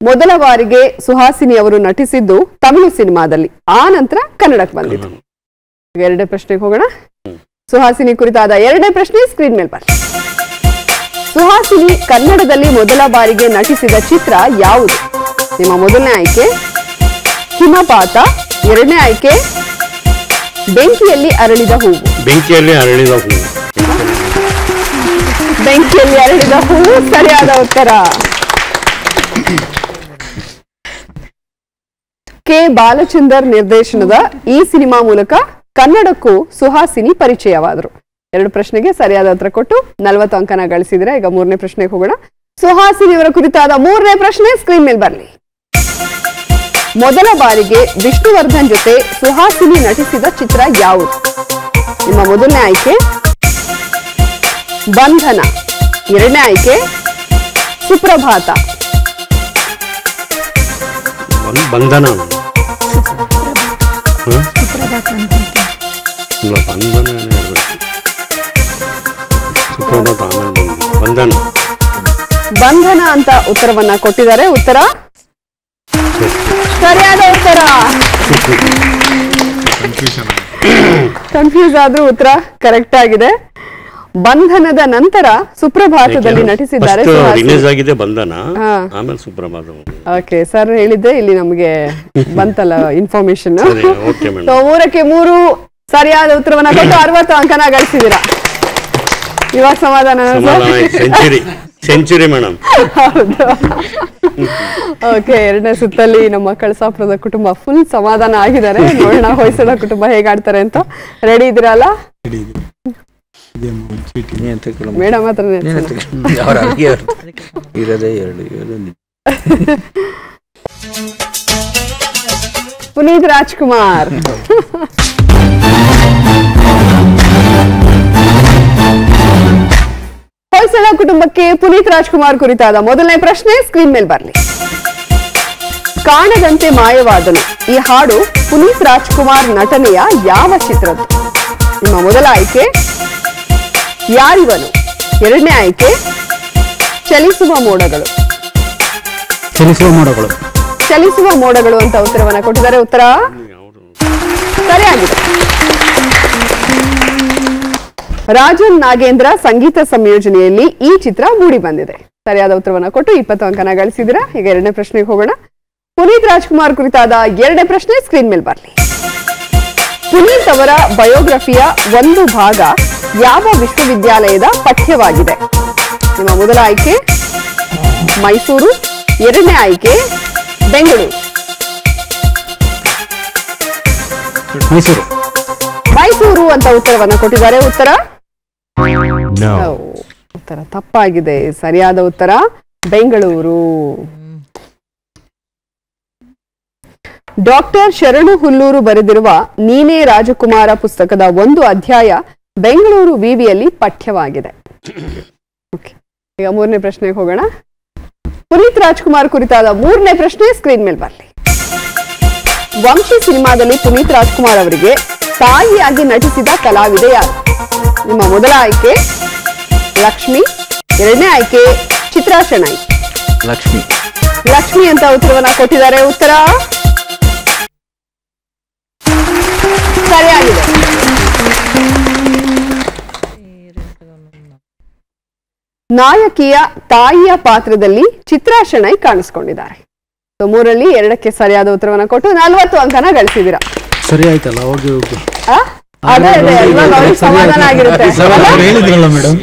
[SPEAKER 1] ಮೊದಲ ಬಾರಿಗೆ ಸುಹಾಸಿನಿ ಅವರು ನಟಿಸಿದ್ದು ತಮಿಳು ಸಿನಿಮಾದಲ್ಲಿ, ಆ ನಂತರ ಕನ್ನಡಕ್ಕೆ ಬಂದಿತ್ತು. 2ನೇ ಪ್ರಶ್ನೆಗೆ ಹೋಗೋಣ. ಸುಹಾಸಿನಿ ಕುರಿತಾದ 2ನೇ ಪ್ರಶ್ನೆ ಸ್ಕ್ರೀನ್ ಮೇಲೆ ಬರಲಿ. ಸುಹಾಸಿನಿ ಕನ್ನಡದಲ್ಲಿ ಮೊದಲ ಬಾರಿಗೆ ನಟಿಸಿದ ಚಿತ್ರ ಯಾವುದು? ನಿಮ್ಮ ಮೊದಲನೇ ಆಯ್ಕೆ ಹಿಮಪಾತ, ಎರಡನೇ ಆಯ್ಕೆ ಬೆಂಕಿಯಲ್ಲಿ ಅರಳಿದ ಹೂವು.
[SPEAKER 3] ಬೆಂಕಿಯಲ್ಲಿ ಅರಳಿದ ಹೂವು.
[SPEAKER 1] ಬೆಂಕಿಯಲ್ಲಿ ಅರಳಿದ ಹೂವು ಸರಿಯಾದ ಉತ್ತರ. ಕೆ ಬಾಲಚಂದರ್ ನಿರ್ದೇಶನದ ಈ ಸಿನಿಮಾ ಮೂಲಕ ಕನ್ನಡಕ್ಕೂ ಸುಹಾಸಿನಿ ಪರಿಚಯವಾದರು. 2 ಪ್ರಶ್ನೆಗೆ ಸರಿಯಾದ ಉತ್ತರ ಕೊಟ್ಟು 40 ಅಂಕನ ಗಳಿಸಿದ್ರೆ. ಈಗ 3ನೇ ಪ್ರಶ್ನೆಗೆ ಹೋಗೋಣ. ಸುಹಾಸಿನಿ ಅವರ ಕುರಿತಾದ 3ನೇ ಪ್ರಶ್ನೆ ಸ್ಕ್ರೀನ್ ಮೇಲೆ ಬರಲಿ. ಮೊದಲ ಬಾರಿಗೆ ವಿಷ್ಣುವರ್ಧನ್ ಜೊತೆ ಸುಹಾಸಿನಿ ನಟಿಸಿದ ಚಿತ್ರ ಯಾವುದು? ನಿಮ್ಮ ಮೊದಲನೇ ಆಯ್ಕೆ ಬಂಧನ, ಎರಡನೇ ಆಯ್ಕೆ ಸುಪ್ರಭಾತ.
[SPEAKER 3] ಬಂಧನ.
[SPEAKER 1] ಬಂಧನ ಅಂತ ಉತ್ತರವನ್ನ ಕೊಟ್ಟಿದ್ದಾರೆ. ಉತ್ತರ ಸರಿಯಾದ ಉತ್ತರ. ಕನ್ಫ್ಯೂಸ್ ಆದ್ರೂ ಉತ್ತರ ಕರೆಕ್ಟ್ ಆಗಿದೆ. ಬಂಧನದ ನಂತರ ಸುಪ್ರಭಾತದಲ್ಲಿ ನಟಿಸಿದ್ದಾರೆ. ಓಕೆ ಸರ್ ಹೇಳಿದ್ದೆ, ಇಲ್ಲಿ ನಮಗೆ ಬಂತಲ್ಲ ಇನ್ಫಾರ್ಮೇಶನ್. 3ಕ್ಕೆ 3 ಸರಿಯಾದ ಉತ್ತರವನ್ನ ಕೊಟ್ಟು 60 ಅಂಕನ ಗಳಿಸಿದ್ದೀರಾ. ಇವಾಗ ಸಮಾಧಾನ?
[SPEAKER 3] Century madam.
[SPEAKER 1] ಹೌದು. ಓಕೆ, 2ನೇ ಸುತ್ತಲ್ಲಿ ನಮ್ಮ ಕಳಸಾಪುರದ ಕುಟುಂಬ ಫುಲ್ ಸಮಾಧಾನ ಆಗಿದ್ದಾರೆ. ನೋಡೋಣ ಹೊಯ್ಸಳ ಕುಟುಂಬ ಹೇಗಾಡ್ತಾರೆ ಅಂತ. ರೆಡಿ ಇದ್ದೀರಲ್ಲ? ಮೇಡಮ್ ಹತ್ರ ಪುನೀತ್ ರಾಜ್ಕುಮಾರ್. ಹೊಯ್ಸಳ ಕುಟುಂಬಕ್ಕೆ ಪುನೀತ್ ರಾಜ್ಕುಮಾರ್ ಕುರಿತಾದ ಮೊದಲನೇ ಪ್ರಶ್ನೆ ಸ್ಕ್ರೀನ್ ಮೇಲೆ ಬರಲಿ. ಕಾಣದಂತೆ ಮಾಯವಾದನು ಈ ಹಾಡು ಪುನೀತ್ ರಾಜ್ಕುಮಾರ್ ನಟನೆಯ ಯಾವ ಚಿತ್ರದ್ದು? ನಿಮ್ಮ ಮೊದಲ ಆಯ್ಕೆ ಯಾರಿವನು, ಎರಡನೇ ಆಯ್ಕೆ ಚಲಿಸುವ ಮೋಡಗಳು. ಚಲಿಸುವ ಮೋಡಗಳು ಅಂತ ಉತ್ತರವನ್ನ ಕೊಟ್ಟಿದ್ದಾರೆ. ಉತ್ತರ ಸರಿಯಾಗಿದೆ. ರಾಜನ್ ನಾಗೇಂದ್ರ ಸಂಗೀತ ಸಂಯೋಜನೆಯಲ್ಲಿ ಈ ಚಿತ್ರ ಮೂಡಿ ಬಂದಿದೆ. ಸರಿಯಾದ ಉತ್ತರವನ್ನ ಕೊಟ್ಟು 20 ಅಂಕನ ಗಳಿಸಿದಿರಾ. ಈಗ 2ನೇ ಪ್ರಶ್ನೆಗೆ ಹೋಗೋಣ. ಪುನೀತ್ ರಾಜ್ಕುಮಾರ್ ಕುರಿತಾದ 2ನೇ ಪ್ರಶ್ನೆ ಸ್ಕ್ರೀನ್ ಮೇಲೆ ಬರಲಿ. ಪುನೀತ್ ಅವರ ಬಯೋಗ್ರಫಿಯ ಒಂದು ಭಾಗ ಯಾವ ವಿಶ್ವವಿದ್ಯಾಲಯದ ಪಠ್ಯವಾಗಿದೆ? ನಿಮ್ಮ ಮೊದಲ ಆಯ್ಕೆ ಮೈಸೂರು, ಎರಡನೇ ಆಯ್ಕೆ ಬೆಂಗಳೂರು.
[SPEAKER 5] ಮೈಸೂರು.
[SPEAKER 1] ಮೈಸೂರು ಅಂತ ಉತ್ತರವನ್ನ ಕೊಟ್ಟಿದ್ದಾರೆ. ಉತ್ತರ ಉತ್ತರ ತಪ್ಪಾಗಿದೆ. ಸರಿಯಾದ ಉತ್ತರ ಬೆಂಗಳೂರು. ಡಾಕ್ಟರ್ ಶರಣು ಹುಲ್ಲೂರು ಬರೆದಿರುವ ನೀನೇ ರಾಜಕುಮಾರ ಪುಸ್ತಕದ ಒಂದು ಅಧ್ಯಾಯ ಬೆಂಗಳೂರು ವಿವಿಯಲ್ಲಿ ಪಠ್ಯವಾಗಿದೆ. ಈಗ ಮೂರನೇ ಪ್ರಶ್ನೆಗೆ ಹೋಗೋಣ. ಪುನೀತ್ ರಾಜ್ಕುಮಾರ್ ಕುರಿತಾದ ಮೂರನೇ ಪ್ರಶ್ನೆ ಸ್ಕ್ರೀನ್ ಮೇಲೆ ಬರಲಿ. ವಂಶಿ ಸಿನಿಮಾದಲ್ಲಿ ಪುನೀತ್ ರಾಜ್ಕುಮಾರ್ ಅವರಿಗೆ ತಾಯಿಯಾಗಿ ನಟಿಸಿದ ಕಲಾವಿದೆ ಯಾರು? ನಿಮ್ಮ ಮೊದಲ ಆಯ್ಕೆ ಲಕ್ಷ್ಮಿ, ಎರಡನೇ ಆಯ್ಕೆ ಚಿತ್ರಾ ಶೆಣೈ.
[SPEAKER 4] ಲಕ್ಷ್ಮಿ.
[SPEAKER 1] ಲಕ್ಷ್ಮಿ ಅಂತ ಉತ್ತರವನ್ನ ಕೊಟ್ಟಿದ್ದಾರೆ. ಉತ್ತರ ಸರಿಯಾಗಿದೆ. ನಾಯಕಿಯ ತಾಯಿಯ ಪಾತ್ರದಲ್ಲಿ ಚಿತ್ರಾ ಶೆಣೈ ಕಾಣಿಸ್ಕೊಂಡಿದ್ದಾರೆ. ಮೂರಲ್ಲಿ ಎರಡಕ್ಕೆ ಸರಿಯಾದ ಉತ್ತರವನ್ನ ಕೊಟ್ಟು 40 ಅಂಕನ ಗಳಿಸಿದ್ದೀರಾ.
[SPEAKER 5] ಸರಿ ಆಯ್ತಲ್ಲ, ಹೋಗಿ ಹೋಗಿ
[SPEAKER 1] ಅದೇ ಇವಾಗ ಅವ್ರಿಗೆ ಸಮಾಧಾನ ಆಗಿರುತ್ತೆ.
[SPEAKER 5] ಹೇಳಿದ್ರಲ್ಲ ಮೇಡಮ್,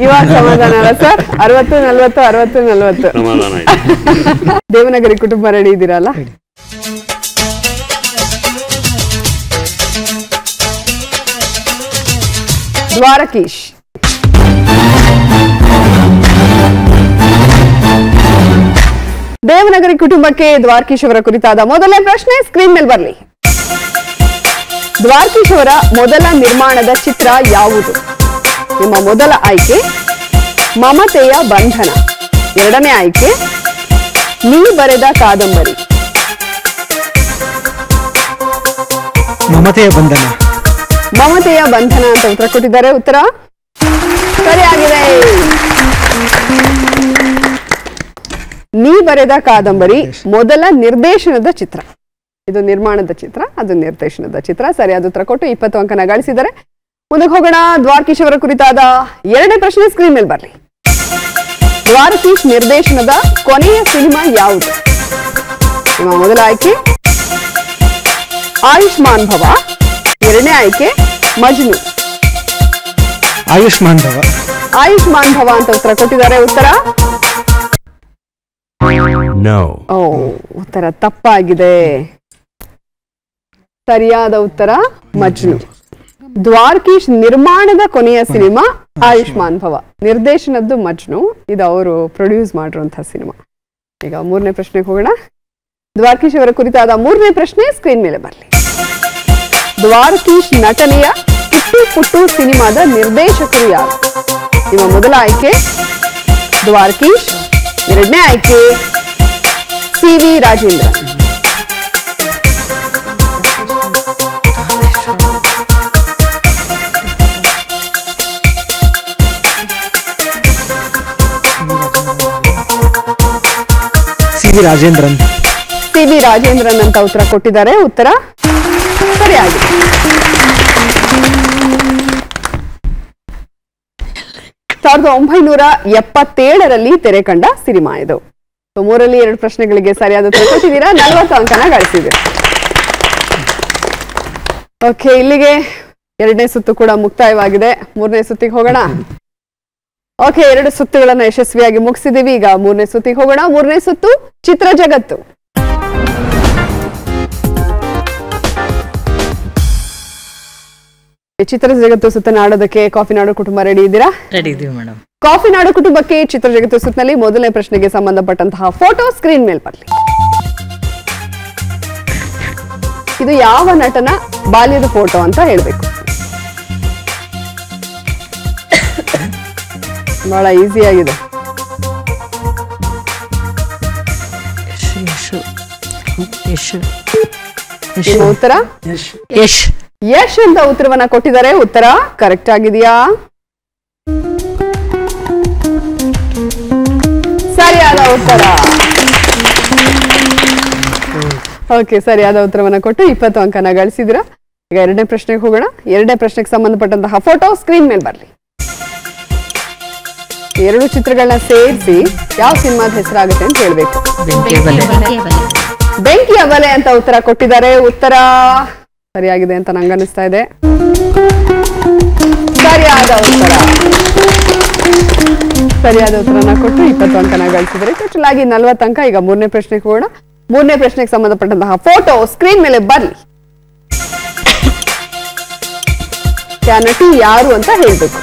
[SPEAKER 1] ಇವಾಗ ಸಮಾಧಾನ ಅಲ್ಲ ಸರ್? 60-40 60-40
[SPEAKER 3] ಸಮಾಧಾನ ಆಯ್ತು.
[SPEAKER 1] ದೇವನಗರಿ ಕುಟುಂಬ ರೆಡಿ ಇದ್ದೀರಲ್ಲ? ದ್ವಾರಕೀಶ್. ದೇವನಗರಿ ಕುಟುಂಬಕ್ಕೆ ದ್ವಾರಕೀಶ್ ಅವರ ಕುರಿತಾದ ಮೊದಲನೇ ಪ್ರಶ್ನೆ ಸ್ಕ್ರೀನ್ ಮೇಲೆ ಬರಲಿ. ದ್ವಾರಕೀಶ್ ಅವರ ಮೊದಲ ನಿರ್ಮಾಣದ ಚಿತ್ರ ಯಾವುದು? ನಿಮ್ಮ ಮೊದಲ ಆಯ್ಕೆ ಮಮತೆಯ ಬಂಧನ, ಎರಡನೇ ಆಯ್ಕೆ ನೀ ಬರೆದ ಕಾದಂಬರಿ.
[SPEAKER 5] ಮಮತೆಯ ಬಂಧನ.
[SPEAKER 1] ಮಮತೆಯ ಬಂಧನ ಅಂತ ಉತ್ತರ ಕೊಟ್ಟಿದ್ದಾರೆ. ಉತ್ತರ ಸರಿಯಾಗಿದೆ. ನೀ ಬರೆದ ಕಾದಂಬರಿ ಮೊದಲ ನಿರ್ದೇಶನದ ಚಿತ್ರ. ಇದು ನಿರ್ಮಾಣದ ಚಿತ್ರ, ಅದು ನಿರ್ದೇಶನದ ಚಿತ್ರ. ಸರಿಯಾದ ಉತ್ತರ ಕೊಟ್ಟು 20 ಅಂಕನ ಗಳಿಸಿದ್ದಾರೆ. ಮುಂದಕ್ಕೆ ಹೋಗೋಣ. ದ್ವಾರಕೀಶ್ ಅವರ ಕುರಿತಾದ ಎರಡನೇ ಪ್ರಶ್ನೆ ಸ್ಕ್ರೀನ್ ಮೇಲೆ ಬರಲಿ. ದ್ವಾರಕೀಶ್ ನಿರ್ದೇಶನದ ಕೊನೆಯ ಸಿನಿಮಾ ಯಾವುದು? ನಿಮ್ಮ ಮೊದಲ ಆಯ್ಕೆ ಆಯುಷ್ಮಾನ್ ಭವ, ಎರಡನೇ ಆಯ್ಕೆ ಮಜ್ನು.
[SPEAKER 5] ಆಯುಷ್ಮಾನ್ ಭವ.
[SPEAKER 1] ಆಯುಷ್ಮಾನ್ ಭವ ಅಂತ ಉತ್ತರ ಕೊಟ್ಟಿದ್ದಾರೆ. ಉತ್ತರ ಉತ್ತರ ತಪ್ಪಾಗಿದೆ. ಸರಿಯಾದ ಉತ್ತರ ಮಜ್ನು. ದ್ವಾರಕೀಶ್ ನಿರ್ಮಾಣದ ಕೊನೆಯ ಸಿನಿಮಾ ಆಯುಷ್ಮಾನ್ ಭವ, ನಿರ್ದೇಶನದ್ದು ಮಜ್ನು. ಇದು ಅವರು ಪ್ರೊಡ್ಯೂಸ್ ಮಾಡಿರುವಂತಹ ಸಿನಿಮಾ. ಈಗ ಮೂರನೇ ಪ್ರಶ್ನೆಗೆ ಹೋಗೋಣ. ದ್ವಾರಕೀಶ್ ಅವರ ಕುರಿತಾದ ಮೂರನೇ ಪ್ರಶ್ನೆ ಸ್ಕ್ರೀನ್ ಮೇಲೆ ಬರಲಿ. ದ್ವಾರಕೀಶ್ ನಟನೆಯ ಪುಟ್ಟು ಪುಟ್ಟು ಸಿನಿಮಾದ ನಿರ್ದೇಶಕರು ಯಾರು? ನಿಮ್ಮ ಮೊದಲ ಆಯ್ಕೆ ದ್ವಾರಕೀಶ್, ಎರಡನೇ ಆಯ್ಕೆ CV Rajendra.
[SPEAKER 5] CV Rajendran.
[SPEAKER 1] CV Rajendran ಅಂತ ಉತ್ತರ ಕೊಟ್ಟಿದ್ದಾರೆ. ಉತ್ತರ ಸರಿಯಾಗಿದೆ. ಸಾವಿರದ 1977ರಲ್ಲಿ ತೆರೆ ಕಂಡ ಸಿನಿಮಾ ಇದು. ಮೂರಲ್ಲಿ ಎರಡು ಪ್ರಶ್ನೆಗಳಿಗೆ ಸರಿಯಾದ ಉತ್ತರ ಕೊಟ್ಟಿದ್ದೀರಾ. 40 ಅಂಕನ ಗಳಿಸಿದ್ದೀರಾ. ಓಕೆ, ಇಲ್ಲಿಗೆ ಎರಡನೇ ಸುತ್ತು ಕೂಡ ಮುಕ್ತಾಯವಾಗಿದೆ. ಮೂರನೇ ಸುತ್ತಿಗೆ ಹೋಗೋಣ. ಓಕೆ, 2 ಸುತ್ತುಗಳನ್ನ ಯಶಸ್ವಿಯಾಗಿ ಮುಗಿಸಿದೀವಿ. ಈಗ ಮೂರನೇ ಸುತ್ತಿಗೆ ಹೋಗೋಣ. ಮೂರನೇ ಸುತ್ತು ಚಿತ್ರ ಜಗತ್ತು. ಚಿತ್ರ ಜಗತ್ತು ಸುತ್ತನ ಆಡೋದಕ್ಕೆ ಕಾಫಿ ನಾಡು ಕುಟುಂಬ ರೆಡಿ ಇದ್ದೀರಾ?
[SPEAKER 2] ರೆಡಿ ಇದೀವಿ ಮೇಡಮ್.
[SPEAKER 1] ಕಾಫಿ ನಾಡು ಕುಟುಂಬಕ್ಕೆ ಚಿತ್ರ ಜಗತ್ತು ಸುತ್ತಿನಲ್ಲಿ ಮೊದಲನೇ ಪ್ರಶ್ನೆಗೆ ಸಂಬಂಧಪಟ್ಟಂತಹ ಫೋಟೋ ಸ್ಕ್ರೀನ್ ಮೇಲೆ ಬರಲಿ. ಇದು ಯಾವ ನಟನ ಬಾಲ್ಯದ ಫೋಟೋ ಅಂತ ಹೇಳ್ಬೇಕು. ಬಹಳ ಈಸಿ ಆಗಿದೆ. ನಿಮ್ಮ ಉತ್ತರ
[SPEAKER 2] ಯಶ್.
[SPEAKER 1] ಯಶ್ ಅಂತ ಉತ್ತರವನ್ನ ಕೊಟ್ಟಿದ್ದಾರೆ. ಉತ್ತರ ಕರೆಕ್ಟ್ ಆಗಿದೆಯಾ? ಸರಿಯಾದ ಉತ್ತರ. ಓಕೆ, ಸರಿಯಾದ ಉತ್ತರವನ್ನ ಕೊಟ್ಟು 20 ಅಂಕನ ಗಳಿಸಿದ್ರ. ಈಗ ಎರಡನೇ ಪ್ರಶ್ನೆಗೆ ಹೋಗೋಣ. ಎರಡನೇ ಪ್ರಶ್ನೆಗೆ ಸಂಬಂಧಪಟ್ಟಂತಹ ಫೋಟೋ ಸ್ಕ್ರೀನ್ ಮೇಲೆ ಬರಲಿ. ಎರಡು ಚಿತ್ರಗಳನ್ನ ಸೇರಿಸಿ ಯಾವ ಸಿನಿಮಾದ ಹೆಸರಾಗುತ್ತೆ ಅಂತ ಹೇಳ್ಬೇಕು.
[SPEAKER 2] ಬೆಂಕಿಯ ಬಲೆ.
[SPEAKER 1] ಬೆಂಕಿಯ ಬಲೆ ಅಂತ ಉತ್ತರ ಕೊಟ್ಟಿದ್ದಾರೆ. ಉತ್ತರ ಸರಿಯಾಗಿದೆ ಅಂತ ನಂಗೆ ಅನಿಸ್ತಾ ಇದೆ. ಸರಿಯಾದ ಉತ್ತರನ ಕೊಟ್ಟು 20 ಅಂಕನ ಗಳಿಸಿದರೆ. ಟೋಟಲ್ ಆಗಿ 40 ಅಂಕ. ಈಗ ಮೂರನೇ ಪ್ರಶ್ನೆಗೆ ಹೋಗೋಣ. ಮೂರನೇ ಪ್ರಶ್ನೆಗೆ ಸಂಬಂಧಪಟ್ಟಂತಹ ಫೋಟೋ ಸ್ಕ್ರೀನ್ ಮೇಲೆ ಬರ್ಲಿ. ನಟಿ ಯಾರು ಅಂತ ಹೇಳ್ಬೇಕು.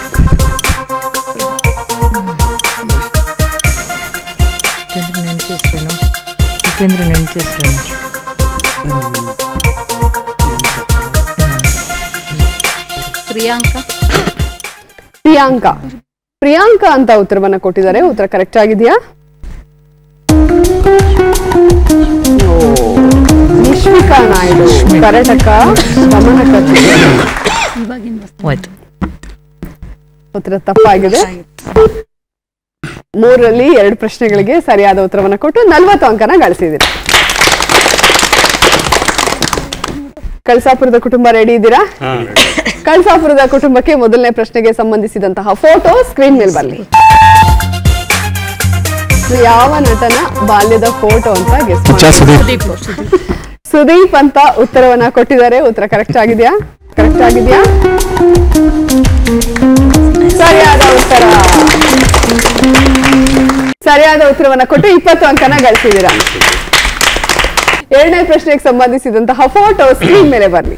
[SPEAKER 1] ಪ್ರಿಯಾಂಕಾ ಅಂತ ಉತ್ತರವನ್ನ ಕೊಟ್ಟಿದ್ದಾರೆ. ಉತ್ತರ ಕರೆಕ್ಟ್ ಆಗಿದೆಯಾ? ನಿಶ್ವಿಕಾ ನಾಯ್ಡು, ಕರ್ನಾಟಕ ಗಮನಕ. ಉತ್ತರ ತಪ್ಪಾಗಿದೆ. 3ರಲ್ಲಿ 2 ಪ್ರಶ್ನೆಗಳಿಗೆ ಸರಿಯಾದ ಉತ್ತರವನ್ನ ಕೊಟ್ಟು 40 ಅಂಕನ ಗಳಿಸಿದ್ದೀರಾ. ಕಳಸಾಪುರದ ಕುಟುಂಬ ರೆಡಿ ಇದ್ದೀರಾ? ಕಳಸಾಪುರದ ಕುಟುಂಬಕ್ಕೆ ಮೊದಲನೇ ಪ್ರಶ್ನೆಗೆ ಸಂಬಂಧಿಸಿದಂತಹ ಫೋಟೋ ಸ್ಕ್ರೀನ್ ಮೇಲೆ ಬರಲಿ. ಯಾವ ನಟನ ಬಾಲ್ಯದ ಫೋಟೋ ಅಂತ ಗೆಸ್ ಮಾಡಿ. ಸುದೀಪ್ ಅಂತ ಉತ್ತರವನ್ನ ಕೊಟ್ಟಿದ್ದಾರೆ. ಉತ್ತರ ಕರೆಕ್ಟ್ ಆಗಿದೆಯಾ? ಸರಿಯಾದ ಉತ್ತರವನ್ನ ಕೊಟ್ಟು 20 ಅಂಕನ ಗಳಿಸಿದ್ದೀರಾ. ಎರಡನೇ ಪ್ರಶ್ನೆಗೆ ಸಂಬಂಧಿಸಿದಂತಹ ಫೋಟೋ ಸ್ಕ್ರೀನ್ ಮೇಲೆ ಬರಲಿ.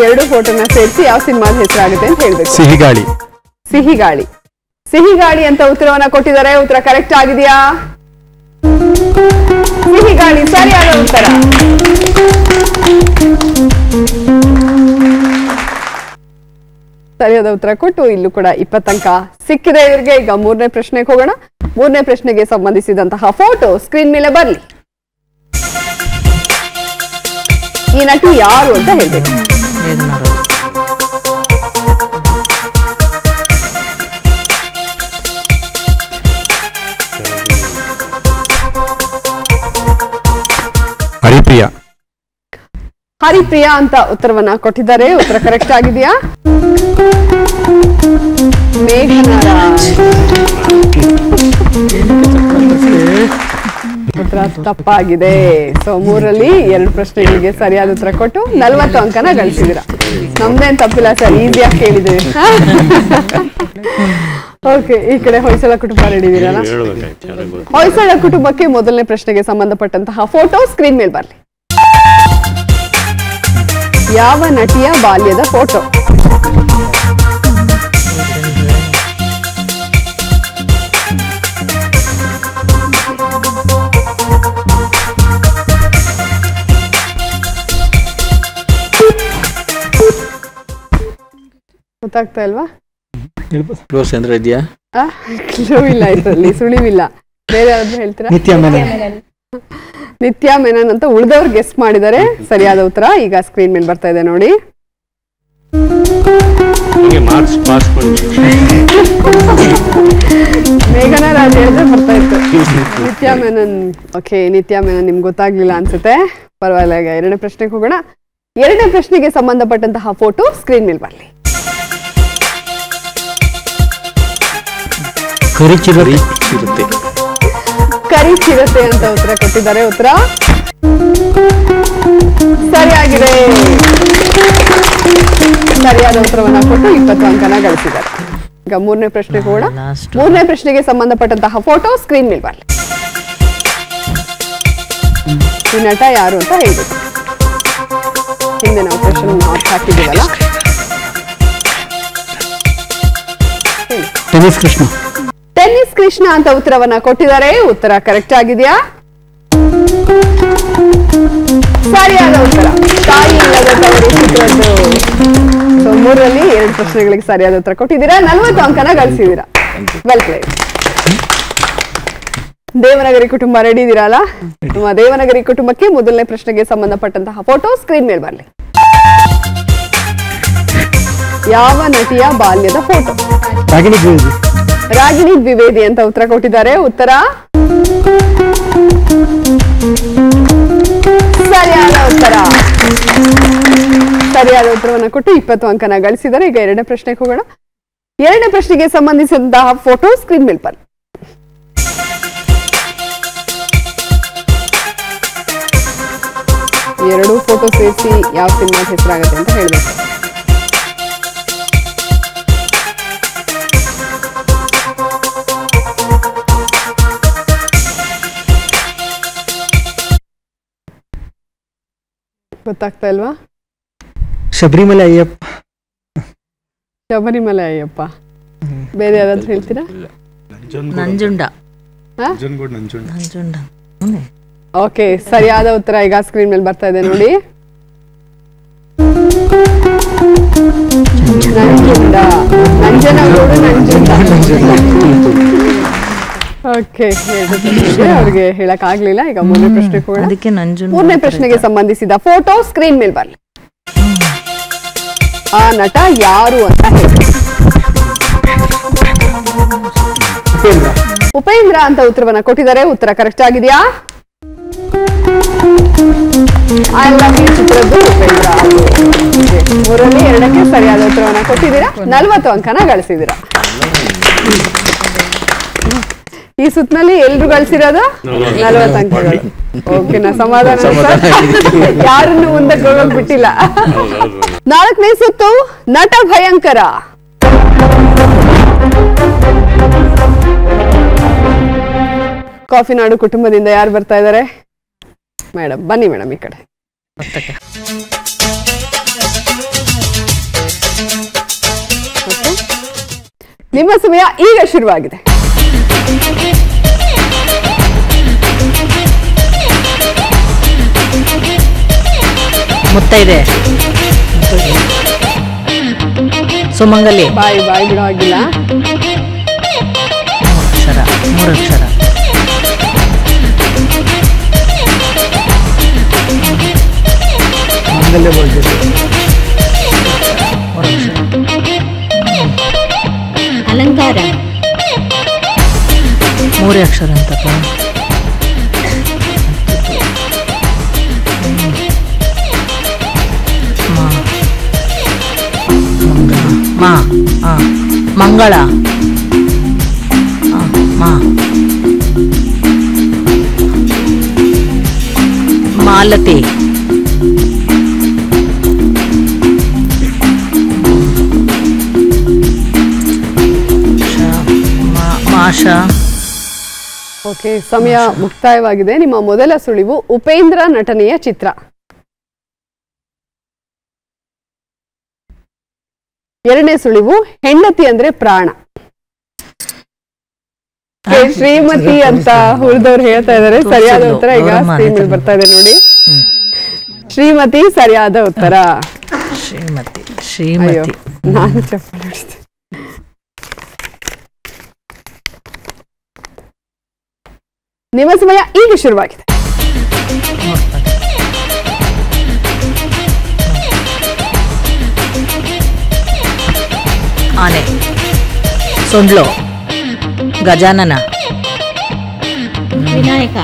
[SPEAKER 1] ಎರಡು ಫೋಟೋನ ಸೇರಿಸಿ ಯಾವ ಸಿನಿಮಾದ ಹೆಸರಾಗುತ್ತೆ ಅಂತ ಹೇಳ್ಬೇಕು. ಸಿಹಿಗಾಳಿ ಅಂತ ಉತ್ತರವನ್ನ ಕೊಟ್ಟಿದ್ದಾರೆ. ಉತ್ತರ ಕರೆಕ್ಟ್ ಆಗಿದೆಯಾ? ಸಿಹಿಗಾಳಿ ಸರಿಯಾದ ಉತ್ತರ. ಸರಿಯಾದ ಉತ್ತರ ಕೊಟ್ಟು ಇಲ್ಲೂ ಕೂಡ 20 ಅಂಕ ಸಿಕ್ಕಿದೆ ಇವರಿಗೆ. ಈಗ ಮೂರನೇ ಪ್ರಶ್ನೆಗೆ ಹೋಗೋಣ. ಮೂರನೇ ಪ್ರಶ್ನೆಗೆ ಸಂಬಂಧಿಸಿದಂತಹ ಫೋಟೋ ಸ್ಕ್ರೀನ್ ಮೇಲೆ ಬರಲಿ. ಈ ನಟಿ ಯಾರು ಅಂತ ಹೇಳ್ಬೇಕು. ಹರಿಪ್ರಿಯಾ ಅಂತ ಉತ್ತರವನ್ನ ಕೊಟ್ಟಿದ್ದಾರೆ. ಉತ್ತರ ಕರೆಕ್ಟ್ ಆಗಿದೆಯಾ? ಉತ್ತರ ತಪ್ಪಾಗಿದೆ. ಸೊ 3ರಲ್ಲಿ 2 ಪ್ರಶ್ನೆಗಳಿಗೆ ಸರಿಯಾದ ಉತ್ತರ ಕೊಟ್ಟು 40 ಅಂಕನ ಗಳಿಸಿದಿರ. ನಮ್ದೇನ್ ತಪ್ಪಿಲ್ಲ ಸರ್, ಈಸಿಯಾಗಿ ಕೇಳಿದ್ದೀವಿ. ಓಕೆ, ಈ ಕಡೆ ಹೊಯ್ಸಳ ಕುಟುಂಬ ರೆಡಿ ಇದೀರಲ್ಲ? ಹೊಯ್ಸಳ ಕುಟುಂಬಕ್ಕೆ ಮೊದಲನೇ ಪ್ರಶ್ನೆಗೆ ಸಂಬಂಧಪಟ್ಟಂತಹ ಫೋಟೋ ಸ್ಕ್ರೀನ್ ಮೇಲೆ ಬರಲಿ. ಯಾವ ನಟಿಯ ಬಾಲ್ಯದ ಫೋಟೋ? ಗೊತ್ತಾಗ್ತಾ ಇಲ್ವಾ?
[SPEAKER 4] ಕ್ಲೋಸ್ ಅಂದ್ರೆ ಇದೆಯಾ?
[SPEAKER 1] ಕ್ಲೂ ಇಲ್ಲ ಇದರಲ್ಲಿ, ಸುಳಿವಿಲ್ಲ. ಬೇರೆ ಯಾರಾದ್ರೂ ಹೇಳ್ತೀರಾ? ನಿತ್ಯಾ ಮೆನನ್ ಅಂತ ಉಳಿದವ್ರು ಗೆಸ್ ಮಾಡಿದ್ದಾರೆ. ಸರಿಯಾದ ಉತ್ತರ ಈಗ ಸ್ಕ್ರೀನ್ ಮೇಲೆ ಬರ್ತಾ ಇದೆ ನೋಡಿ. ಮೇಘನ ರಾಜ್ ಹೇಳಿದ್ರೆ ಬರ್ತಾ ಇತ್ತು. ನಿತ್ಯಾ ಮೆನನ್. ಓಕೆ, ನಿತ್ಯಾ ಮೆನನ್ ನಿಮ್ಗೆ ಗೊತ್ತಾಗ್ಲಿಲ್ಲ ಅನ್ಸುತ್ತೆ. ಪರವಾಗಿಲ್ಲ. ಈಗ ಎರಡನೇ ಪ್ರಶ್ನೆಗೆ ಹೋಗೋಣ. ಎರಡನೇ ಪ್ರಶ್ನೆಗೆ ಸಂಬಂಧಪಟ್ಟಂತಹ ಫೋಟೋ ಸ್ಕ್ರೀನ್ ಮೇಲೆ ಬರಲಿ. ಕರಿ ಚಿರತೆ ಅಂತ ಉತ್ತರ ಕೊಟ್ಟಿದ್ದಾರೆ. ಉತ್ತರ ಸರಿಯಾಗಿದೆ. ಸರಿಯಾದ ಉತ್ತರವನ್ನ ಕೊಟ್ಟು 20 ಅಂಕನ ಗಳಿಸಿದ್ದಾರೆ. ಈಗ ಮೂರನೇ ಪ್ರಶ್ನೆಗೆ ಹೋಗೋಣ. ಮೂರನೇ ಪ್ರಶ್ನೆಗೆ ಸಂಬಂಧಪಟ್ಟಂತಹ ಫೋಟೋ ಸ್ಕ್ರೀನ್ ಮೇಲೆ ಬರಲಿ. ಈ ನಟ ಯಾರು ಅಂತ ಹೇಳ್ಬೇಕು. ಹಿಂದೆ ನಾವು ಕ್ವೆಶ್ಚನ್ ಮಾರ್ಕ್ ಹಾಕಿದ್ದೀವಲ್ಲ. ಟೆನ್ನಿಸ್ ಕೃಷ್ಣ ಅಂತ ಉತ್ತರವನ್ನ ಕೊಟ್ಟಿದ್ದಾರೆ. ಉತ್ತರ ಕರೆಕ್ಟ್ ಆಗಿದೆಯಾ? ಸರಿಯಾದ ಉತ್ತರ. ತಾಯಿ ಇಲ್ಲದ ತವರು ಚಿತ್ರದ್ದು. ಸೊ 3ರಲ್ಲಿ 2 ಪ್ರಶ್ನೆಗಳಿಗೆ ಸರಿಯಾದ ಉತ್ತರ ಕೊಟ್ಟಿದ್ದೀರಾ. 40 ಅಂಕನ ಗಳಿಸಿದ್ದೀರಾ. Well played. ದೇವನಗರಿ ಕುಟುಂಬ ರೆಡಿ ಇದ್ದೀರಲ್ಲ? ನಮ್ಮ ದೇವನಗರಿ ಕುಟುಂಬಕ್ಕೆ ಮೊದಲನೇ ಪ್ರಶ್ನೆಗೆ ಸಂಬಂಧಪಟ್ಟಂತಹ ಫೋಟೋ ಸ್ಕ್ರೀನ್ ಮೇಲೆ ಬರಲಿ. ಯಾವ ನಟಿಯ ಬಾಲ್ಯದ ಫೋಟೋ? ರಾಗಿಣಿ ದ್ವಿವೇದಿ ಅಂತ ಉತ್ತರ ಕೊಟ್ಟಿದ್ದಾರೆ. ಉತ್ತರ ಸರಿಯಾದ ಉತ್ತರ. ಸರಿಯಾದ ಉತ್ತರವನ್ನು ಕೊಟ್ಟು 20 ಅಂಕನ ಗಳಿಸಿದ್ದಾರೆ. ಈಗ ಎರಡನೇ ಪ್ರಶ್ನೆಗೆ ಹೋಗೋಣ. ಎರಡನೇ ಪ್ರಶ್ನೆಗೆ ಸಂಬಂಧಿಸಿದಂತಹ ಫೋಟೋ ಸ್ಕ್ರೀನ್ ಮೇಲೆ ಬರಲಿ. ಎರಡು ಫೋಟೋ ಸೇರಿಸಿ ಯಾವ ಸಿನಿಮಾ ಹೆಸರಾಗತ್ತೆ ಅಂತ ಹೇಳ್ಬೇಕು. ಗೊತ್ತಾಗ್ತಾ ಇಲ್ವಾ?
[SPEAKER 5] ಶಬರಿಮಲೆ ಅಯ್ಯಪ್ಪ.
[SPEAKER 1] ಶಬರಿಮಲೆ ಅಯ್ಯಪ್ಪ. ಬೇರೆ ಯಾರಾದ್ರೂ ಹೇಳ್ತೀರಾ?
[SPEAKER 2] ನಂಜುಂಡ.
[SPEAKER 1] ಓಕೆ, ಸರಿಯಾದ ಉತ್ತರ ಈಗ ಸ್ಕ್ರೀನ್ ಮೇಲೆ ಬರ್ತಾ ಇದೆ ನೋಡಿ. ನಂಜುಂಡ, ನಂಜನಗೂಡು ನಂಜುಂಡ. ಓಕೆ, ಅವ್ರಿಗೆ ಹೇಳಕ್ ಆಗ್ಲಿಲ್ಲ. ಈಗ ಮೂರನೇ ಪ್ರಶ್ನೆ ಕೂಡ.
[SPEAKER 2] ಅದಕ್ಕೆ ನಂಜುಂಡ.
[SPEAKER 1] ಮೂರನೇ ಪ್ರಶ್ನೆಗೆ ಸಂಬಂಧಿಸಿದ ಫೋಟೋ ಸ್ಕ್ರೀನ್ ಮೇಲೆ ಬರ್ಲಿ. ಆ ನಟ ಯಾರು ಅಂತ ಹೇಳಿ. ಉಪೇಂದ್ರ ಅಂತ ಉತ್ತರವನ್ನ ಕೊಟ್ಟಿದ್ದಾರೆ. ಉತ್ತರ ಕರೆಕ್ಟ್ ಆಗಿದೆಯಾ? ಐ ಲವ್ ಯು ಚಿತ್ರದ್ದು ಉಪೇಂದ್ರ. ಮೂರಲ್ಲಿ 2ಕ್ಕೆ ಸರಿಯಾದ ಉತ್ತರವನ್ನ ಕೊಟ್ಟಿದ್ದೀರಾ. 40 ಅಂಕನ ಗಳಿಸಿದ್ದೀರಾ. ಈ ಸುತ್ತಿನಲ್ಲಿ ಎಲ್ರು ಗಳಿಸಿರೋದು 40 ಅಂಕಗಳು. ಓಕೆನಾ? ಸಮಾಧಾನ. ಯಾರನ್ನು ಮುಂದಕ್ಕೆ ಹೋಗೋಕ್ ಬಿಟ್ಟಿಲ್ಲ. 4ನೇ ಸುತ್ತು ನಟ ಭಯಂಕರ. ಕಾಫಿ ನಾಡು ಕುಟುಂಬದಿಂದ ಯಾರು ಬರ್ತಾ ಇದ್ದಾರೆ? ಮೇಡಮ್ ಬನ್ನಿ ಮೇಡಮ್ ಈ ಕಡೆ. ನಿಮ್ಮ ಸಮಯ ಈಗ ಶುರುವಾಗಿದೆ.
[SPEAKER 2] ಮುತ್ತೈದೆ, ಸುಮಂಗಲಿ.
[SPEAKER 1] ಬಾಯಿ ಬಿಡೋ ಆಗಿಲ್ಲ.
[SPEAKER 2] 3 ಅಕ್ಷರ.
[SPEAKER 7] ಅಲಂಕಾರ.
[SPEAKER 2] 3 ಅಕ್ಷರ ಅಂತ. ಮಂಗಳ. ಮಾಲತಿ. ಮಾಷಾ.
[SPEAKER 1] ಓಕೆ, ಸಮಯ ಮುಕ್ತಾಯವಾಗಿದೆ. ನಿಮ್ಮ ಮೊದಲ ಸುಳಿವು ಉಪೇಂದ್ರ ನಟನೆಯ ಚಿತ್ರ. 2ನೇ ಸುಳಿವು ಹೆಂಡತಿ ಅಂದ್ರೆ ಪ್ರಾಣ. ಶ್ರೀಮತಿ ಅಂತ ಉಳಿದವ್ರು ಹೇಳ್ತಾ ಇದಾರೆ. ಸರಿಯಾದ ಉತ್ತರ ಈಗ ಸ್ಕ್ರೀನ್ ಮೇಲೆ ಬರ್ತಾ ಇದೆ ನೋಡಿ. ಶ್ರೀಮತಿ ಸರಿಯಾದ ಉತ್ತರ.
[SPEAKER 2] ಶ್ರೀಮತಿ.
[SPEAKER 1] ನಾನು ಚಪ್ಪಲಿ ಹೊಡಿಸ್ತೀನಿ. ನಿಮ್ಮ ಸಮಯ ಈಗ ಶುರುವಾಗಿದೆ.
[SPEAKER 2] ಆನೆ. ಸೊಂಡ್ಲು. ಗಜಾನನ.
[SPEAKER 7] ವಿನಾಯಕ.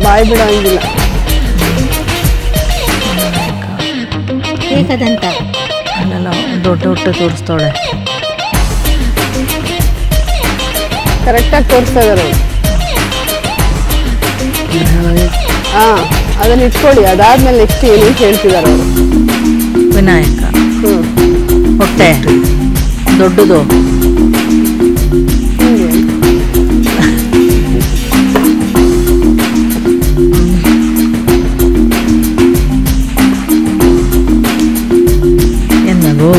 [SPEAKER 1] ಬಾಯಿ ಬಿಡಂಗಿಲ್ಲ.
[SPEAKER 7] ಏಕದಂತ.
[SPEAKER 2] ಅಲ್ಲೆಲ್ಲ ದೊಡ್ಡ ಹೊಟ್ಟೆ ತೋರಿಸ್ತಾಳೆ.
[SPEAKER 1] ಕರೆಕ್ಟಾಗಿ ತೋರಿಸ್ತಾ ಇದಾರೆ. ಅದನ್ನ ಇಟ್ಕೊಳ್ಳಿ. ಅದಾದ್ಮೇಲೆ ನೆಕ್ಸ್ಟ್ ಏನು ಹೇಳ್ತಿದಾರೆ ಅವರು.
[SPEAKER 2] ವಿನಾಯಕ. ಹೊಟ್ಟೆ ದೊಡ್ಡದು. ಏನದು?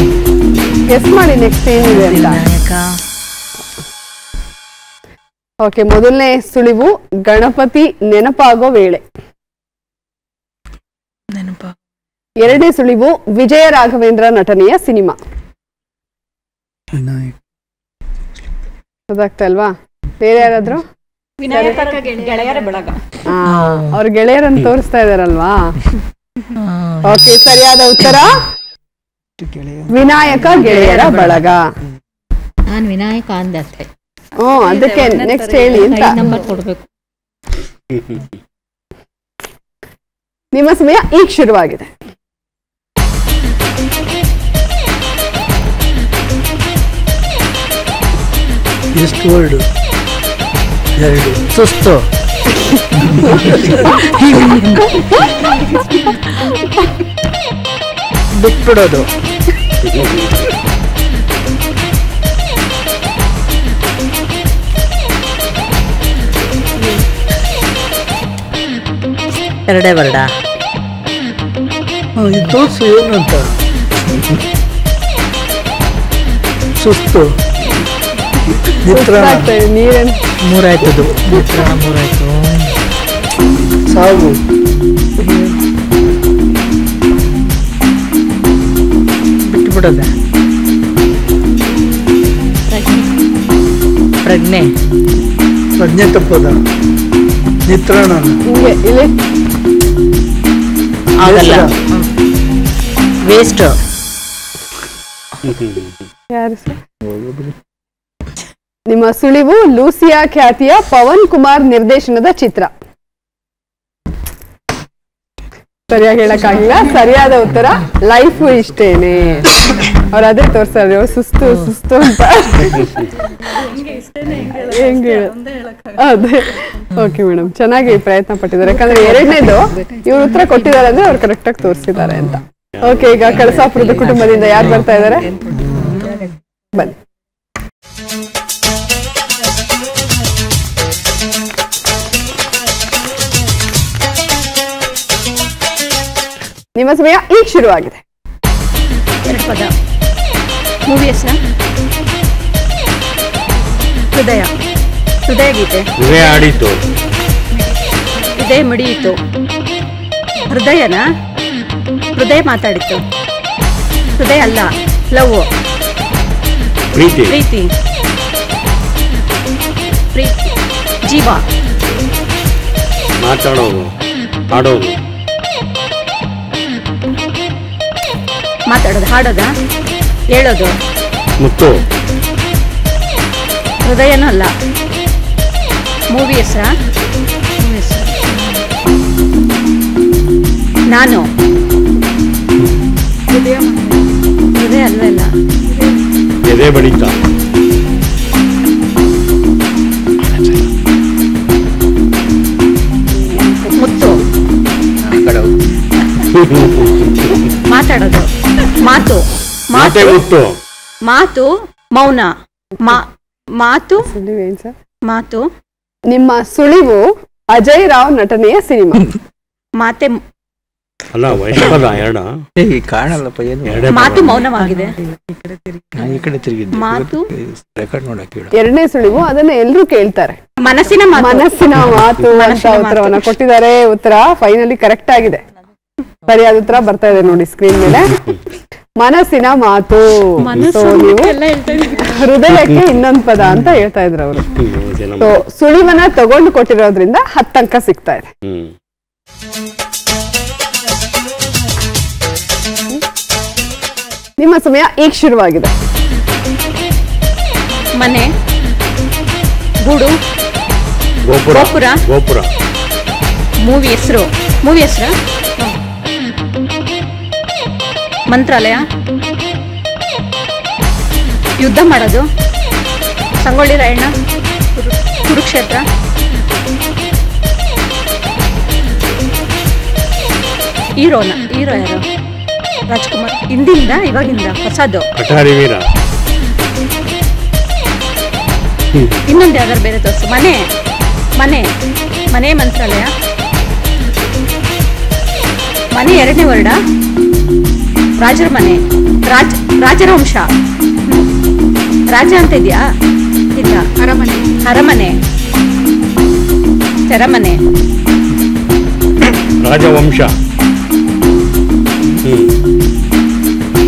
[SPEAKER 1] ಗೆಸ್ ಮಾಡಿ ನೆಕ್ಸ್ಟ್ ಏನಿದೆ ಅಂತ. ಓಕೆ, ಮೊದಲನೇ ಸುಳಿವು ಗಣಪತಿ ನೆನಪಾಗೋ ವೇಳೆ. 2ನೇ ಸುಳಿವು ವಿಜಯ ರಾಘವೇಂದ್ರ ನಟನೆಯ ಸಿನಿಮಾ. ಗೊತ್ತಾಗ್ತಾ ಇಲ್ವಾ? ಬೇರೆ ಯಾರಾದ್ರು?
[SPEAKER 7] ಗೆಳೆಯರ ಬಳಗ.
[SPEAKER 1] ಅವ್ರ ಗೆಳೆಯರನ್ನು ತೋರಿಸ್ತಾ ಇದಾರಲ್ವಾ? ಓಕೆ, ಸರಿಯಾದ ಉತ್ತರ ವಿನಾಯಕ ಗೆಳೆಯರ ಬಳಗ.
[SPEAKER 7] ನಾನು ವಿನಾಯಕ ಅಂದಷ್ಟೇ.
[SPEAKER 1] ಅದಕ್ಕೆ ನೆಕ್ಸ್ಟ್ ಹೇಳಿ ಅಂತ.
[SPEAKER 7] ನಂಬರ್ ಕೊಡ್ಬೇಕು.
[SPEAKER 1] ನಿಮ್ಮ ಸಮಯ ಈಗ ಶುರುವಾಗಿದೆ.
[SPEAKER 8] ಎಷ್ಟು ವರ್ಡ್ 2
[SPEAKER 2] ಸುಸ್ತು ಬಿಟ್ಬಿಡೋದು ಎರಡೇ ವರ್ಡ
[SPEAKER 8] ಇದು ತೋರಿಸು ಏನಂತ ಸುಸ್ತು ನಿತ್ರಾಣ
[SPEAKER 1] ನೀರೇನು
[SPEAKER 2] ಮೂರಾಯ್ತದು ಮೂರಾಯ್ತು
[SPEAKER 8] ಸಾವು
[SPEAKER 2] ಬಿಟ್ಬಿಡೋದ ಪ್ರಜ್ಞೆ
[SPEAKER 8] ಪ್ರಜ್ಞೆ ತಪ್ಪದ ನಿತ್ರಾಣ
[SPEAKER 1] ಹಿಂಗೆ ಇಲ್ಲಿ
[SPEAKER 2] ಆಗಲ್ಲ ವೇಸ್ಟ್
[SPEAKER 1] ಯಾರು ಸರ್? ನಿಮ್ಮ ಸುಳಿವು ಲೂಸಿಯಾ ಖ್ಯಾತಿಯ ಪವನ್ ಕುಮಾರ್ ನಿರ್ದೇಶನದ ಚಿತ್ರ. ಸರಿಯಾಗಿ ಹೇಳಕ್ಕಾಗಿಲ್ಲ. ಸರಿಯಾದ ಉತ್ತರ ಲೈಫು ಇಷ್ಟೇನೆ. ಅವ್ರು ಅದೇ ತೋರ್ಸಾರೆ ಸುಸ್ತು ಸುಸ್ತು ಅಂತ. ಹೆಂಗೆ ಅದೇ ಓಕೆ ಮೇಡಮ್, ಚೆನ್ನಾಗಿ ಪ್ರಯತ್ನ ಪಟ್ಟಿದ್ದಾರೆ. ಯಾಕಂದ್ರೆ ಎರಡನೇದು ಇವ್ರು ಉತ್ತರ ಕೊಟ್ಟಿದ್ದಾರೆ ಅಂದ್ರೆ ಅವ್ರು ಕರೆಕ್ಟ್ ಆಗಿ ತೋರಿಸಿದ್ದಾರೆ ಅಂತ. ಓಕೆ, ಈಗ ಕಳಸಾಪುರದ ಕುಟುಂಬದಿಂದ ಯಾರು ಬರ್ತಾ ಇದ್ದಾರೆ? ಬನ್ನಿ. ನಿಮ್ಮ ಸಮಯ ಈಗ ಶುರುವಾಗಿದೆ.
[SPEAKER 6] 2 ಪದ. ಮೂವಿ ಹೆಸರ ಹೃದಯ. ಹೃದಯ ಗೀತೆ.
[SPEAKER 3] ಹೃದಯ ಆಡಿತು.
[SPEAKER 6] ಹೃದಯ ಮಿಡಿಯಿತು. ಹೃದಯನ ಹೃದಯ ಮಾತಾಡಿತ್ತು. ಹೃದಯ ಅಲ್ಲ, ಲವ್.
[SPEAKER 3] ಪ್ರೀತಿ.
[SPEAKER 6] ಪ್ರೀತಿ. ಪ್ರೀತಿ. ಜೀವ.
[SPEAKER 3] ಮಾತಾಡೋದು, ಆಡೋದು.
[SPEAKER 6] ಮಾತಾಡೋದು, ಹಾಡೋದ, ಹೇಳೋದು.
[SPEAKER 3] ಮುತ್ತು.
[SPEAKER 6] ಹೃದಯನೂ ಅಲ್ಲ. ಮೂವಿ ಹೆಸರ ನಾನು. ಹೃದಯ ಅಲ್ವೇ ಅಲ್ಲ.
[SPEAKER 3] ಎದೆ ಬಡಿತ.
[SPEAKER 6] ಮುತ್ತು. ಮಾತಾಡೋದು, ಮಾತು.
[SPEAKER 3] ಮಾತೆ ಮುತ್ತು.
[SPEAKER 6] ಮಾತು ಮೌನ. ಮಾತು
[SPEAKER 1] ಏನ್ ಸರ್?
[SPEAKER 6] ಮಾತು.
[SPEAKER 1] ನಿಮ್ಮ ಸುಳಿವು ಅಜಯ್ ರಾವ್ ನಟನೆಯ ಸಿನಿಮಾ.
[SPEAKER 6] ಮಾತೆ
[SPEAKER 3] ಅಲ್ಲ ವೈಷ್ಣವದ ಎರಡ
[SPEAKER 4] ಕಾಣಲ್ಲಪ್ಪ ಏನು.
[SPEAKER 6] ಮಾತು ಮೌನವಾಗಿದೆ.
[SPEAKER 4] ಈ ಕಡೆ ತಿರುಗಿದ್ದೆ
[SPEAKER 6] ಮಾತು
[SPEAKER 4] ರೆಕಾರ್ಡ್ ನೋಡಕ್ಕೆ.
[SPEAKER 1] ಎರಡನೇ ಸುಳಿವು ಅದನ್ನ ಎಲ್ರೂ ಕೇಳ್ತಾರೆ.
[SPEAKER 6] ಮನಸ್ಸಿನ ಮಾತು.
[SPEAKER 1] ಮನಸ್ಸಿನ ಮಾತು ಅಂತ ಉತ್ತರವನ್ನ ಕೊಟ್ಟಿದ್ದಾರೆ. ಉತ್ತರ ಫೈನಲಿ ಕರೆಕ್ಟ್ ಆಗಿದೆ. ಸರಿಯಾದ ಉತ್ತರ ಬರ್ತಾ ಇದೆ ನೋಡಿ ಸ್ಕ್ರೀನ್ ಮೇಲೆ. ಮನಸ್ಸಿನ ಮಾತು. So, ನೀವು ಹೃದಯಕ್ಕೆ ಇನ್ನೊಂದು ಪದ ಅಂತ ಹೇಳ್ತಾ ಇದ್ರು ಅವರು. ಸೊ ಸುಳಿವನ್ನ ತಗೊಂಡು ಕೊಟ್ಟಿರೋದ್ರಿಂದ 10 ಅಂಕ ಸಿಗ್ತಾ ಇದೆ. ನಿಮ್ಮ ಸಮಯ ಈಗ ಶುರುವಾಗಿದೆ.
[SPEAKER 6] ಮನೆ. ಗೂಡು.
[SPEAKER 3] ಗೋಪುರ.
[SPEAKER 6] ಗೋಪುರ.
[SPEAKER 3] ಗೋಪುರ.
[SPEAKER 6] ಮೂವಿ ಹೆಸರು. ಮೂವಿ ಹೆಸರು ಮಂತ್ರಾಲಯ. ಯುದ್ಧ ಮಾಡೋದು. ಸಂಗೊಳ್ಳಿ ರಾಯಣ್ಣ. ಕುರುಕ್ಷೇತ್ರ. ಹೀರೋ ಯಾರು? ರಾಜ್ಕುಮಾರ್. ಹಿಂದಿಂದ ಇವಾಗಿಂದ ಹೊಸದು.
[SPEAKER 3] ಕಟಾರಿ ವೀರ.
[SPEAKER 6] ಇನ್ನೊಂದು ಯಾವ್ದಾರು ಬೇರೆ ತೋರಿಸು. ಮನೆ. ಮನೆ ಮಂತ್ರಾಲಯ. ಮನೆ ಎರಡನೇ ವರ್ಡ. ರಾಜರ ಮನೆ. ರಾಜರ ವಂಶ. ರಾಜ ಅಂತ ಇದೆಯಾ? ಇಲ್ಲ. ಅರಮನೆ. ಸೆರಮನೆ.
[SPEAKER 3] ರಾಜವಂಶ.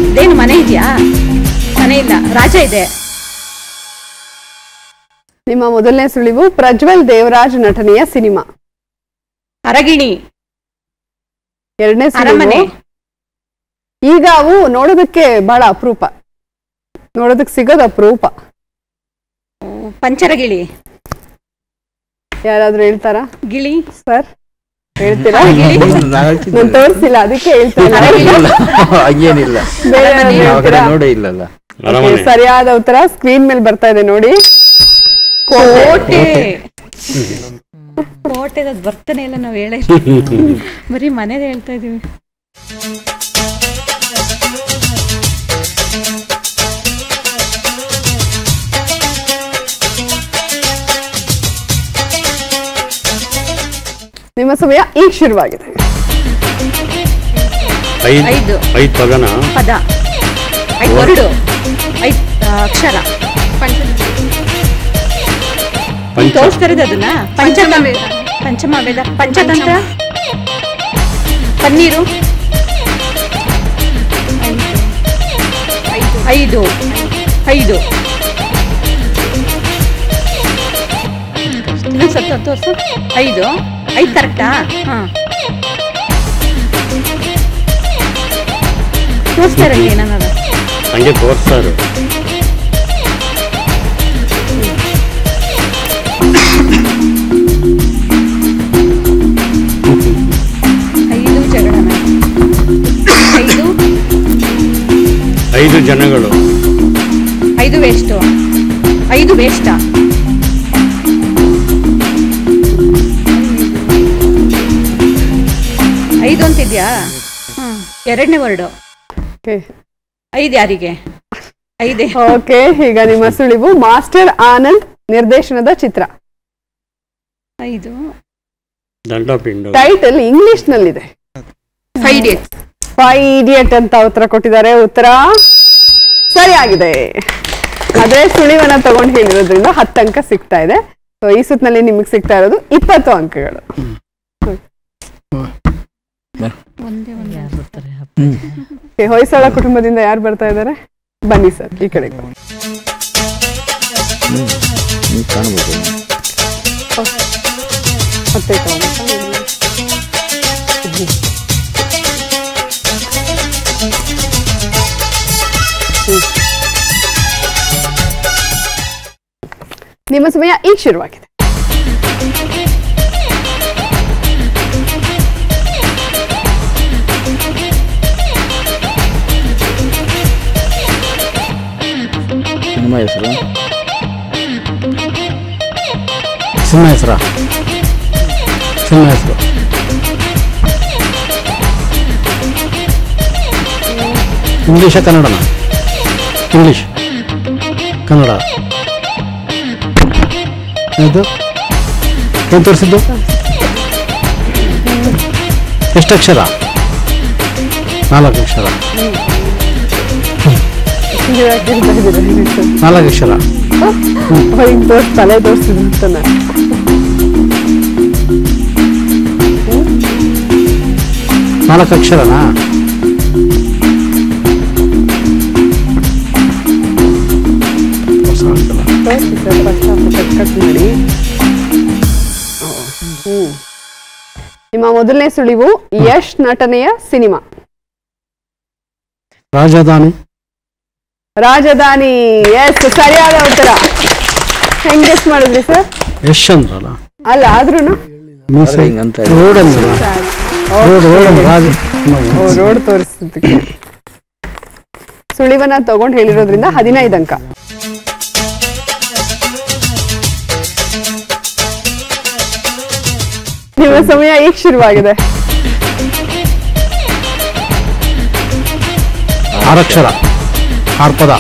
[SPEAKER 6] ಇದೇನು ಮನೆ ಇದೆಯಾ? ಮನೆ ಇಲ್ಲ, ರಾಜ ಇದೆ.
[SPEAKER 1] ನಿಮ್ಮ ಮೊದಲನೇ ಸುಳಿವು ಪ್ರಜ್ವಲ್ ದೇವರಾಜ್ ನಟನೆಯ ಸಿನಿಮಾ.
[SPEAKER 6] ಅರಗಿಣಿ.
[SPEAKER 1] ಎರಡನೇ
[SPEAKER 6] ಅರಮನೆ.
[SPEAKER 1] ಈಗ ಅವು ನೋಡೋದಕ್ಕೆ ಬಹಳ ಅಪರೂಪ, ನೋಡೋದಕ್ಕೆ ಸಿಗೋದು ಅಪರೂಪ.
[SPEAKER 6] ಪಂಚರಗಿಳಿ.
[SPEAKER 1] ಯಾರಾದ್ರೂ ಹೇಳ್ತಾರಾ?
[SPEAKER 6] ಗಿಳಿ.
[SPEAKER 1] ಸರ್ ಹೇಳ್ತೀರಾ?
[SPEAKER 4] ನಾನು
[SPEAKER 1] ನಾನು ತೋರಿಸಿಲ್ಲ ಅದಕ್ಕೆ ಹೇಳ್ತಾ
[SPEAKER 4] ಹಂಗೇನಿಲ್ಲ,
[SPEAKER 1] ಬೇರೆ
[SPEAKER 4] ನೋಡೇ ಇಲ್ಲಲ್ಲ.
[SPEAKER 1] ಸರಿಯಾದ ಉತ್ತರ ಸ್ಕ್ರೀನ್ ಮೇಲೆ ಬರ್ತಾ ಇದೆ ನೋಡಿ.
[SPEAKER 6] ಕೋಟೆ ಕೋಟೆದ ಬರ್ತಾನೆ ಇಲ್ಲ ನಾವು ಹೇಳ ಬರೀ ಮನೇದು ಹೇಳ್ತಾ ಇದೀವಿ.
[SPEAKER 1] ನಿಮ್ಮ ಸಮಯ ಈಗ ಶುರುವಾಗಿದೆ.
[SPEAKER 6] 5
[SPEAKER 3] ಪದನ
[SPEAKER 6] ಪದ, 5 ವರ್ಡು, 5 ಅಕ್ಷರ. ತೋರಿಸ್ತಾರಿದೆ ಅದನ್ನ. ಪಂಚಮವೇದ, ಪಂಚತಂತ್ರ, ಪನ್ನೀರು, 5 ಇನ್ನೊಂದ್ಸತ್ತ ತೋರ್ಸು. 5 ಕರೆಕ್ಟಾ? ಹಾ, ತೋರಿಸ್ತಾರೆ ಏನನ್ನೋದು
[SPEAKER 3] ಹಂಗೆ ತೋರಿಸ್ತಾರೆ. 5 ಜನಗಳು,
[SPEAKER 6] 5 ವೇಸ್ಟು, 5 ವೇಸ್ಟಾ? 5 ಅಂತಿದ್ಯಾ? ಎರಡನೇ ವರ್ಡು. 5 ಯಾರಿಗೆ? 5.
[SPEAKER 1] ಓಕೆ, ಈಗ ನಿಮ್ಮ ಸುಳಿವು ಮಾಸ್ಟರ್ ಆನಂದ್ ನಿರ್ದೇಶನದ ಚಿತ್ರ.
[SPEAKER 6] 5
[SPEAKER 3] ದಂಡಪಿಂಡ.
[SPEAKER 1] ಟೈಟಲ್ ಇಂಗ್ಲಿಷ್ ನಲ್ಲಿದೆ.
[SPEAKER 6] 5
[SPEAKER 1] ಇಡಿಯಟ್ ಅಂತ ಉತ್ತರ ಕೊಟ್ಟಿದ್ದಾರೆ. ಉತ್ತರ ಸರಿಯಾಗಿದೆ. ಅದೇ ಸುಳಿವನ್ನ ತಗೊಂಡು ಹೇಳಿರೋದ್ರಿಂದ 10 ಅಂಕ ಸಿಗ್ತಾ ಇದೆ. ಸೊ ಈ ಸುತ್ತಿನಲ್ಲಿ ನಿಮಗೆ ಸಿಗ್ತಾ ಇರೋದು 20 ಅಂಕಗಳು. ಹೊಯ್ಸಳ ಕುಟುಂಬದಿಂದ ಯಾರು ಬರ್ತಾ ಇದ್ದಾರೆ? ಬನ್ನಿ ಸರ್ ಈ ಕಡೆ. ಮತ್ತೆ ನಿಮ್ಮ ಸಮಯ ಈಗ ಶುರುವಾಗಿದೆ.
[SPEAKER 4] ನಿಮ್ಮ ಹೆಸರು?
[SPEAKER 3] ಸಿಂಹ ಹೆಸರು ಇಂಗ್ಲೀಷ ಕನ್ನಡನ? ಇಂಗ್ಲೀಷ್ ಕನ್ನಡ. ಅದು ಏನು ತೋರಿಸಿದ್ದು? ಎಷ್ಟು ಅಕ್ಷರ? 4 ಅಕ್ಷರ. 4 ಅಕ್ಷರ.
[SPEAKER 1] ತಲೆ ತೋರಿಸಿದ್ರು.
[SPEAKER 3] 4 ಅಕ್ಷರನಾ?
[SPEAKER 1] ನಿಮ್ಮ ಮೊದಲನೇ ಸುಳಿವು ಯಶ್ ನಟನೆಯ ಸಿನಿಮಾ. ರಾಜಧಾನಿ. ಎಸ್, ಸರಿಯಾದ ಉತ್ತರ. ಹೆಂಗ್ ಗೆಸ್ ಮಾಡಿದ್ರಿ ಸರ್?
[SPEAKER 3] ಯಶ್ ಅಂದ್ರಲ್ಲ?
[SPEAKER 1] ಅಲ್ಲ, ಆದ್ರೂನು ರೋಡ್ ತೋರಿಸಿದ್ದಕ್ಕೆ ಸುಳಿವನ್ನ ತಗೊಂಡು ಹೇಳಿರೋದ್ರಿಂದ 15 ಅಂಕ. ನಿಮ್ಮ ಸಮಯ ಈಗ ಶುರುವಾಗಿದೆ.
[SPEAKER 3] 6 ಅಕ್ಷರ, 6 ಪದ.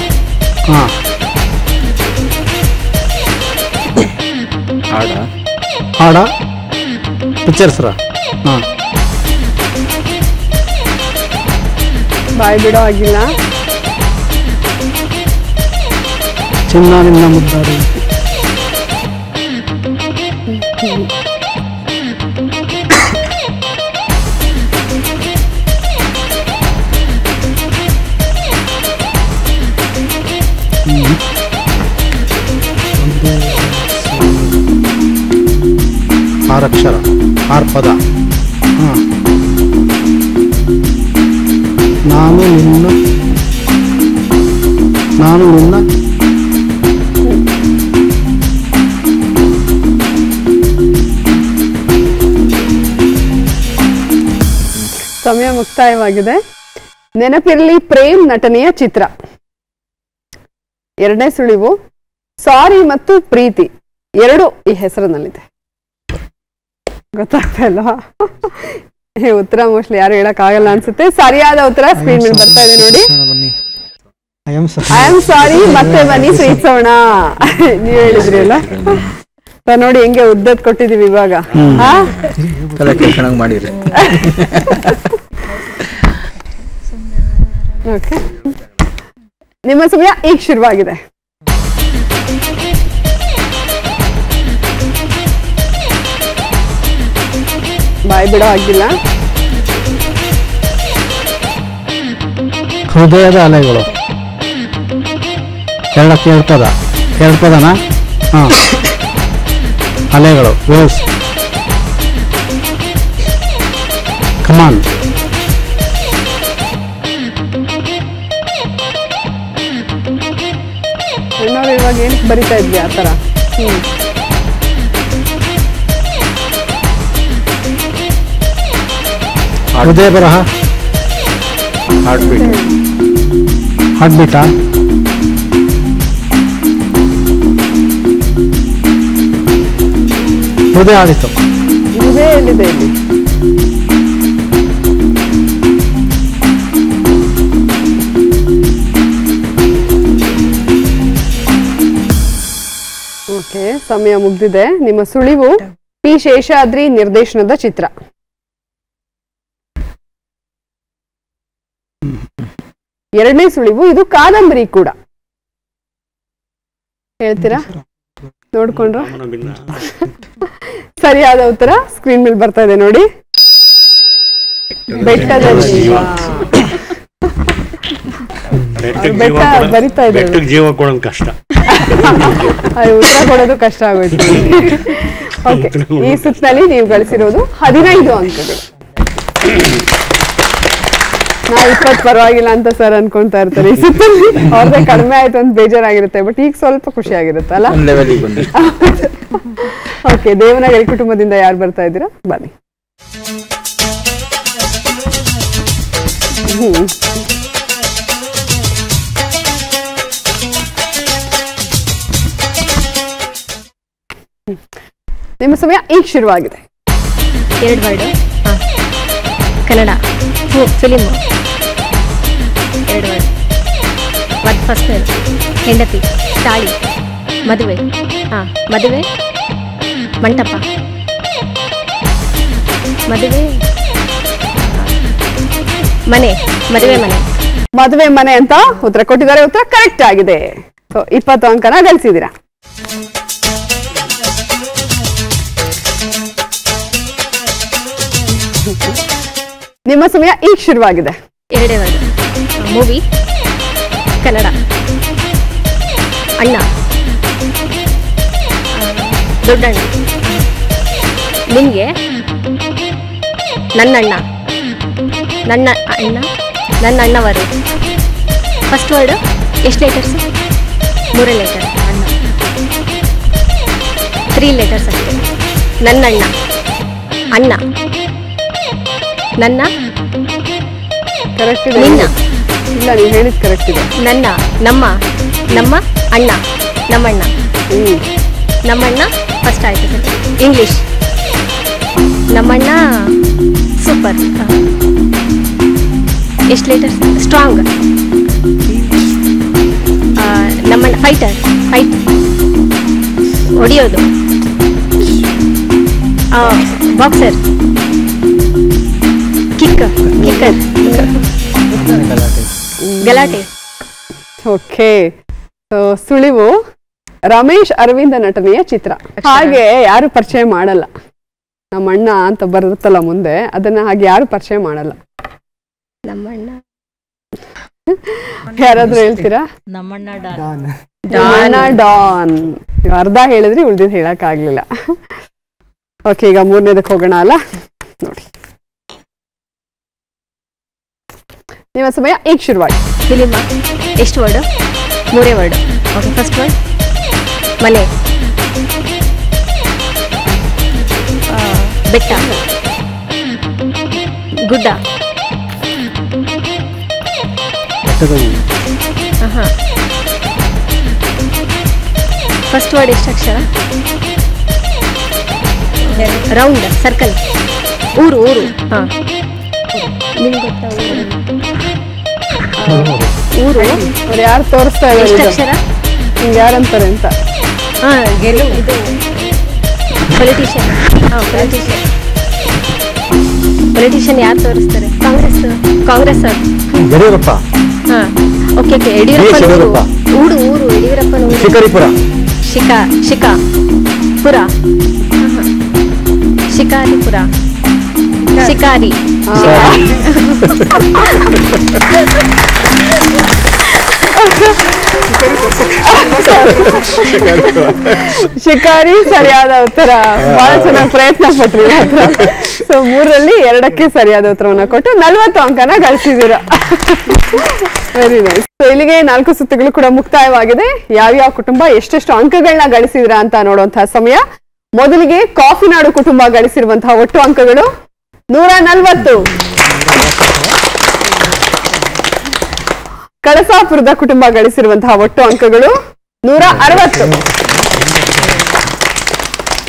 [SPEAKER 3] ಹಾಡ ಪಿಕ್ಚರ್ಸ್.
[SPEAKER 1] ಬಾಯ್ ಬಿಡೋ ಆಗಿಲ್ಲ.
[SPEAKER 3] ಚಿನ್ನ ನಿನ್ನ ಮುದ್ದಾಡಿ. ಆರು ಅಕ್ಷರ, 6 ಪದ. ನಾನು ನಿನ್ನ
[SPEAKER 1] ಸಮಯ ಮುಕ್ತಾಯವಾಗಿದೆ. ನೆನಪಿರಲಿ ಪ್ರೇಮ್ ನಟನೆಯ ಚಿತ್ರ. ಎರಡನೇ ಸುಳಿವು ಸಾರಿ ಮತ್ತು ಪ್ರೀತಿ. ಎರಡು ಈ ಹೆಸರಿನಲ್ಲಿದೆ. ಗೊತ್ತಾಗ್ತಾ ಇಲ್ವಾ? ಉತ್ತರ ಮೋಸ್ಟ್ಲಿ ಯಾರು ಹೇಳಕ್ ಆಗಲ್ಲ ಅನ್ಸುತ್ತೆ. ಸರಿಯಾದ ಉತ್ತರ ಸ್ಕ್ರೀನ್ ಮೇಲೆ ಬರ್ತಾ ಇದೆ ನೋಡಿ. ಐ ಆಮ್ ಸಾರಿ ಮತ್ತೆ ಬನ್ನಿ ಪ್ರೀತಿಸೋಣ. ನೀವ್ ಹೇಳಿದ್ರಿ ಅಲ್ಲ ನೋಡಿ ಹೆಂಗೆ ಉದ್ದದ್ ಕೊಟ್ಟಿದೀವಿ ಇವಾಗ.
[SPEAKER 4] ಮಾಡಿರಿ.
[SPEAKER 1] ಓಕೆ, ನಿಮ್ಮ ಸಮಯ ಈಗ ಶುರುವಾಗಿದೆ. ಬಾಯ್ ಬಿಡೋ ಆಗಿಲ್ಲ.
[SPEAKER 9] ಹೃದಯದ ಅಲೆಗಳು ಕೇಳ್ತದನಾ? ಹಾಂ, ಅಲೆಗಳು ವೇವ್ಸ್. ಕಮಾನ್.
[SPEAKER 1] ಅಣ್ಣವ್ರು ಇವಾಗ ಏನಕ್ಕೆ ಬರಿತಾ ಇದ್ವಿ ಆ ಥರ?
[SPEAKER 9] ಹೃದಯ ಬರಹ, ಹಾರ್ಟ್ ಬೀಟಾ? ಹೃದಯ ಆಡಿತು.
[SPEAKER 1] ಹೃದಯ ಎಲ್ಲಿದೆ ಇಲ್ಲಿ? ಓಕೆ, ಸಮಯ ಮುಗ್ದಿದೆ. ನಿಮ್ಮ ಸುಳಿವು ಪಿ ಶೇಷಾದ್ರಿ ನಿರ್ದೇಶನದ ಚಿತ್ರ. ಎರಡನೇ ಸುಳಿವು ಇದು ಕಾದಂಬರಿ ಕೂಡ. ಹೇಳ್ತೀರಾ? ನೋಡ್ಕೊಂಡ್ರ? ಸರಿಯಾದ ಉತ್ತರ ಸ್ಕ್ರೀನ್ ಮೇಲೆ ಬರ್ತಾ ಇದೆ ನೋಡಿ. ಬೆಟ್ಟದ ಜೀವ. ಬರಿತಾ ಇದೆ.
[SPEAKER 3] ಜೀವ ಕೊಡೋದು ಕಷ್ಟ,
[SPEAKER 1] ಉತ್ತರ ಕೊಡೋದು ಕಷ್ಟ ಆಗೋಯ್ತು. ಓಕೆ, ಈ ಸುತ್ತಿನಲ್ಲಿ ನೀವು ಗಳಿಸಿರೋದು 15 ಅಂಕಗಳು. ನಾ 20 ಪರವಾಗಿಲ್ಲ ಅಂತ ಸರ್ ಅನ್ಕೊಂತಾ ಇರ್ತಾರೆ. ಈ ಸುತ್ತಲ್ಲಿ ಅವ್ರದೇ ಕಡಿಮೆ ಆಯ್ತು ಅಂತ ಬೇಜಾರಾಗಿರುತ್ತೆ, ಬಟ್ ಈಗ ಸ್ವಲ್ಪ ಖುಷಿ ಆಗಿರುತ್ತಲ್ಲ. ಓಕೆ, ದೇವನಗರಿ ಕುಟುಂಬದಿಂದ ಯಾರು ಬರ್ತಾ ಇದ್ದೀರಾ? ಬನ್ನಿ. ನಿಮ್ಮ ಸಮಯ ಈಗ ಶುರುವಾಗಿದೆ.
[SPEAKER 10] 2 word. Kannada film. 2 word. First ಹೆಂಡತಿ, ತಾಳಿ, ಮದುವೆ. ಮದುವೆ, ಮಂಟಪ, ಮದುವೆ, ಮನೆ, ಮದುವೆ ಮನೆ.
[SPEAKER 1] ಮದುವೆ ಮನೆ ಅಂತ ಉತ್ತರ ಕೊಟ್ಟಿದ್ದಾರೆ. ಉತ್ತರ ಕರೆಕ್ಟ್ ಆಗಿದೆ. 20 ಅಂಕನ ಗಳಿಸಿದ್ದೀರಾ. ನಿಮ್ಮ ಸಮಯ ಈಗ ಶುರುವಾಗಿದೆ.
[SPEAKER 10] 2 ವರ್ಡ್. ಮೂವಿ, ಕನ್ನಡ. ಅಣ್ಣ, ದೊಡ್ಡಣ್ಣ, ನಿಮಗೆ, ನನ್ನಣ್ಣ, ನನ್ನ ಅಣ್ಣ, ನನ್ನ ಅಣ್ಣವರು. ಫಸ್ಟ್ ವರ್ಡ್ ಎಷ್ಟು ಲೆಟರ್ಸ್? 3 ಲೆಟರ್. ಅಣ್ಣ 3 ಲೆಟರ್ಸ್ ಅಷ್ಟೇ. ನನ್ನಣ್ಣ, ಅಣ್ಣ, ನನ್ನ,
[SPEAKER 1] ಕರೆಕ್ಟ್ ಇದೆ.
[SPEAKER 10] ನಿನ್ನ.
[SPEAKER 1] ಇಲ್ಲ, ನೀವು ಹೇಳಿದ್ ಕರೆಕ್ಟ್ ಇದೆ.
[SPEAKER 10] ನನ್ನ, ನಮ್ಮ, ನಮ್ಮ ಅಣ್ಣ, ನಮ್ಮಣ್ಣ. ನಮ್ಮಣ್ಣ ಫಸ್ಟ್ ಆಯ್ತು ಸರ್. ಇಂಗ್ಲಿಷ್, ನಮ್ಮಣ್ಣ ಸೂಪರ್. ಎಷ್ಟು ಲೆಟರ್ಸ್? ಸ್ಟ್ರಾಂಗ್. ನಮ್ಮಣ್ಣ ಫೈಟರ್, ಫೈಟ್, ಹೊಡಿಯೋದು. ಬಾಕ್ಸರ್, ಕಿಕ್ಕರ್, ಗಲಾಟೆ.
[SPEAKER 1] ಓಕೆ, ಸುಳಿವು ರಮೇಶ್ ಅರವಿಂದ ನಟನೆಯ ಚಿತ್ರ. ಹಾಗೆ ಯಾರು ಪರಿಚಯ ಮಾಡಲ್ಲ. ನಮ್ಮಣ್ಣ ಅಂತ ಬರುತ್ತಲ್ಲ ಮುಂದೆ, ಅದನ್ನ ಹಾಗೆ ಯಾರು ಪರಿಚಯ ಮಾಡಲ್ಲ.
[SPEAKER 10] ನಮ್ಮಣ್ಣ
[SPEAKER 1] ಯಾರಾದ್ರೂ ಹೇಳ್ತೀರಾ?
[SPEAKER 2] ನಮ್ಮಣ್ಣ
[SPEAKER 1] ಡಾನ್. ಅರ್ಧ ಹೇಳಿದ್ರಿ, ಉಳಿದಿದ್ದು ಹೇಳಕ್ ಆಗ್ಲಿಲ್ಲ. ಓಕೆ, ಈಗ 3ನೇದಕ್ಕೆ ಹೋಗೋಣ ಅಲ್ಲ. ನೋಡಿ, ನಿಮ್ಮ ಸಮಯ ಈಗ ಶುರುವಾಗಿ.
[SPEAKER 10] ಫಿಲಿಮ್ ಎಷ್ಟು word? 3 word. Okay, first word ಮನೆ, ಬೆಟ್ಟ, ಗುಡ್ಡ. ಫಸ್ಟ್ ವರ್ಡ್ ಎಷ್ಟು ಅಕ್ಷರ? Round circle. ಊರು ಹಾಂ ನಿಮ್ಗೆ ಗೊತ್ತಾ ಊರು?
[SPEAKER 1] ಅವ್ರು ಯಾರು ತೋರಿಸ್ತಾ
[SPEAKER 10] ಎಷ್ಟು
[SPEAKER 1] ಇದ್ದಾರೆ
[SPEAKER 10] ಅಕ್ಷರ?
[SPEAKER 1] ನಿಮ್ಗೆ ಯಾರಂತಾರೆ ಅಂತ?
[SPEAKER 10] ಹಾಂ ಗೆಲುವು ಇದು ಪೊಲಿಟಿಷಿಯನ್. ಹಾಂ ಪೊಲಿಟಿಷಿಯನ್ ಯಾರು ತೋರಿಸ್ತಾರೆ? ಕಾಂಗ್ರೆಸ್
[SPEAKER 9] ಯಡಿಯೂರಪ್ಪ.
[SPEAKER 10] ಹಾಂ ಓಕೆ ಯಡಿಯೂರಪ್ಪ ಊರು ಯಡಿಯೂರಪ್ಪನ ಊರು
[SPEAKER 9] ಶಿಕಾರಿಪುರ.
[SPEAKER 10] ಶಿಕಾಪುರ ಶಿಕಾರಿಪುರ ಶಿಕಾರಿ.
[SPEAKER 1] ಶಿಕಾರಿ ಸರಿಯಾದ ಉತ್ತರ. ಬಹಳ ಚೆನ್ನಾಗಿ ಪ್ರಯತ್ನ ಪಟ್ರಿ. ಸೊ 3ರಲ್ಲಿ 2ಕ್ಕೆ ಸರಿಯಾದ ಉತ್ತರವನ್ನ ಕೊಟ್ಟು 40 ಅಂಕನ ಗಳಿಸಿದೀರ. Very nice. ಸೊ ಇಲ್ಲಿಗೆ 4 ಸುತ್ತುಗಳು ಕೂಡ ಮುಕ್ತಾಯವಾಗಿದೆ. ಯಾವ್ಯಾವ ಕುಟುಂಬ ಎಷ್ಟೆಷ್ಟು ಅಂಕಗಳನ್ನ ಗಳಿಸಿದ್ರ ಅಂತ ನೋಡುವಂತಹ ಸಮಯ. ಮೊದಲಿಗೆ ಕಾಫಿನಾಡು ಕುಟುಂಬ ಗಳಿಸಿರುವಂತಹ ಒಟ್ಟು ಅಂಕಗಳು 140. ಕಳಸಾಪುರದ ಕುಟುಂಬ ಗಳಿಸಿರುವಂತಹ ಒಟ್ಟು ಅಂಕಗಳು 160.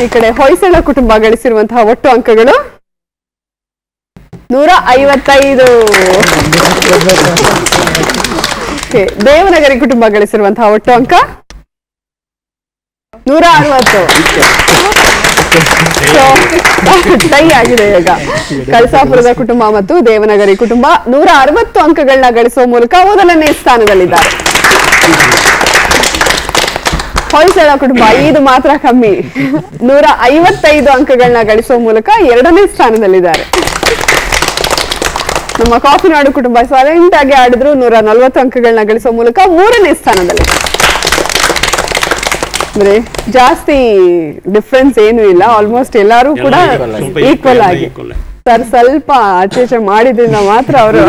[SPEAKER 1] ಈ ಕಡೆ ಹೊಯ್ಸಳ ಕುಟುಂಬ ಗಳಿಸಿರುವಂತಹ ಒಟ್ಟು ಅಂಕಗಳು 155. ದೇವನಗರಿ ಕುಟುಂಬ ಗಳಿಸಿರುವಂತಹ ಒಟ್ಟು ಅಂಕ 160. ಟೈ ಆಗಿದೆ ಈಗ. ಕಳಸಾಪುರದ ಕುಟುಂಬ ಮತ್ತು ದೇವನಗರಿ ಕುಟುಂಬ 160 ಅಂಕಗಳನ್ನ ಗಳಿಸುವ ಮೂಲಕ ಮೊದಲನೇ ಸ್ಥಾನದಲ್ಲಿದ್ದಾರೆ. ಹೊಯ್ಸಳ ಕುಟುಂಬ 5 ಮಾತ್ರ ಕಮ್ಮಿ, 155 ಅಂಕಗಳನ್ನ ಗಳಿಸುವ ಮೂಲಕ 2ನೇ ಸ್ಥಾನದಲ್ಲಿದ್ದಾರೆ. ನಮ್ಮ ಕಾಫಿನಾಡು ಕುಟುಂಬ ಸೈಲೆಂಟ್ ಆಗಿ ಆಡಿದ್ರು 140 ಅಂಕಗಳನ್ನ ಗಳಿಸುವ ಮೂಲಕ 3ನೇ ಸ್ಥಾನದಲ್ಲಿ. ಅಂದ್ರೆ ಜಾಸ್ತಿ ಡಿಫ್ರೆನ್ಸ್ ಏನು ಇಲ್ಲ, ಆಲ್ಮೋಸ್ಟ್ ಎಲ್ಲರೂ ಕೂಡ ಈಕ್ವಲ್ ಆಗಿ. ಸರ್ ಸ್ವಲ್ಪ ಆಚೆ ಮಾಡಿದ್ರಿಂದ ಮಾತ್ರ ಅವರು.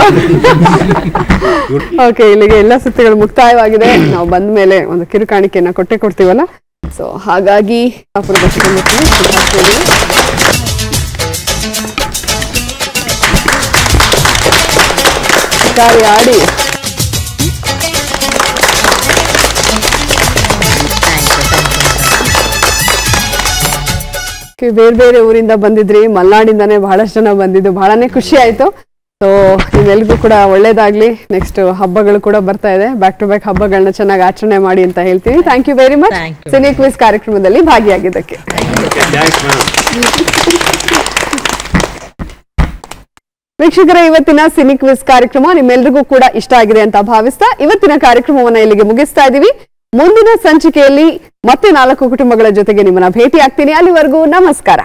[SPEAKER 1] ಓಕೆ, ಇಲ್ಲಿಗೆ ಎಲ್ಲ ಸುತ್ತುಗಳು ಮುಕ್ತಾಯವಾಗಿದೆ. ನಾವು ಬಂದ ಮೇಲೆ ಒಂದು ಕಿರುಕಾಣಿಕೆಯನ್ನ ಕೊಡ್ತೀವಲ್ಲ, ಸೊ ಹಾಗಾಗಿ ಆಡಿ ಬೇರೆ ಬೇರೆ ಊರಿಂದ ಬಂದಿದ್ರಿ, ಮಲ್ನಾಡಿಂದಾನೆ ಬಹಳಷ್ಟು ಜನ ಬಂದಿದ್ದು, ಬಹಳನೇ ಖುಷಿ ಆಯ್ತು. ಸೊ ನಿಮ್ಮೆಲ್ರಿಗೂ ಕೂಡ ಒಳ್ಳೇದಾಗ್ಲಿ. ನೆಕ್ಸ್ಟ್ ಹಬ್ಬಗಳು ಕೂಡ ಬರ್ತಾ ಇದೆ, ಬ್ಯಾಕ್ ಟು ಬ್ಯಾಕ್ ಹಬ್ಬಗಳನ್ನ ಚೆನ್ನಾಗಿ ಆಚರಣೆ ಮಾಡಿ ಅಂತ ಹೇಳ್ತೀನಿ. Thank you very much cine quiz ಕಾರ್ಯಕ್ರಮದಲ್ಲಿ ಭಾಗಿಯಾಗಿದ್ದಕ್ಕೆ. ವೀಕ್ಷಕರ, ಇವತ್ತಿನ ಸಿನಿ ಕ್ವಿಜ್ ಕಾರ್ಯಕ್ರಮ ನಿಮ್ಮೆಲ್ರಿಗೂ ಕೂಡ ಇಷ್ಟ ಆಗಿದೆ ಅಂತ ಭಾವಿಸ್ತಾ ಇವತ್ತಿನ ಕಾರ್ಯಕ್ರಮವನ್ನ ಇಲ್ಲಿಗೆ ಮುಗಿಸ್ತಾ ಇದೀವಿ. ಮುಂದಿನ ಸಂಚಿಕೆಯಲ್ಲಿ ಮತ್ತೆ 4 ಕುಟುಂಬಗಳ ಜೊತೆಗೆ ನಿಮ್ಮನ್ನ ಭೇಟಿ ಆಗ್ತೀನಿ. ಅಲ್ಲಿವರೆಗೂ ನಮಸ್ಕಾರ.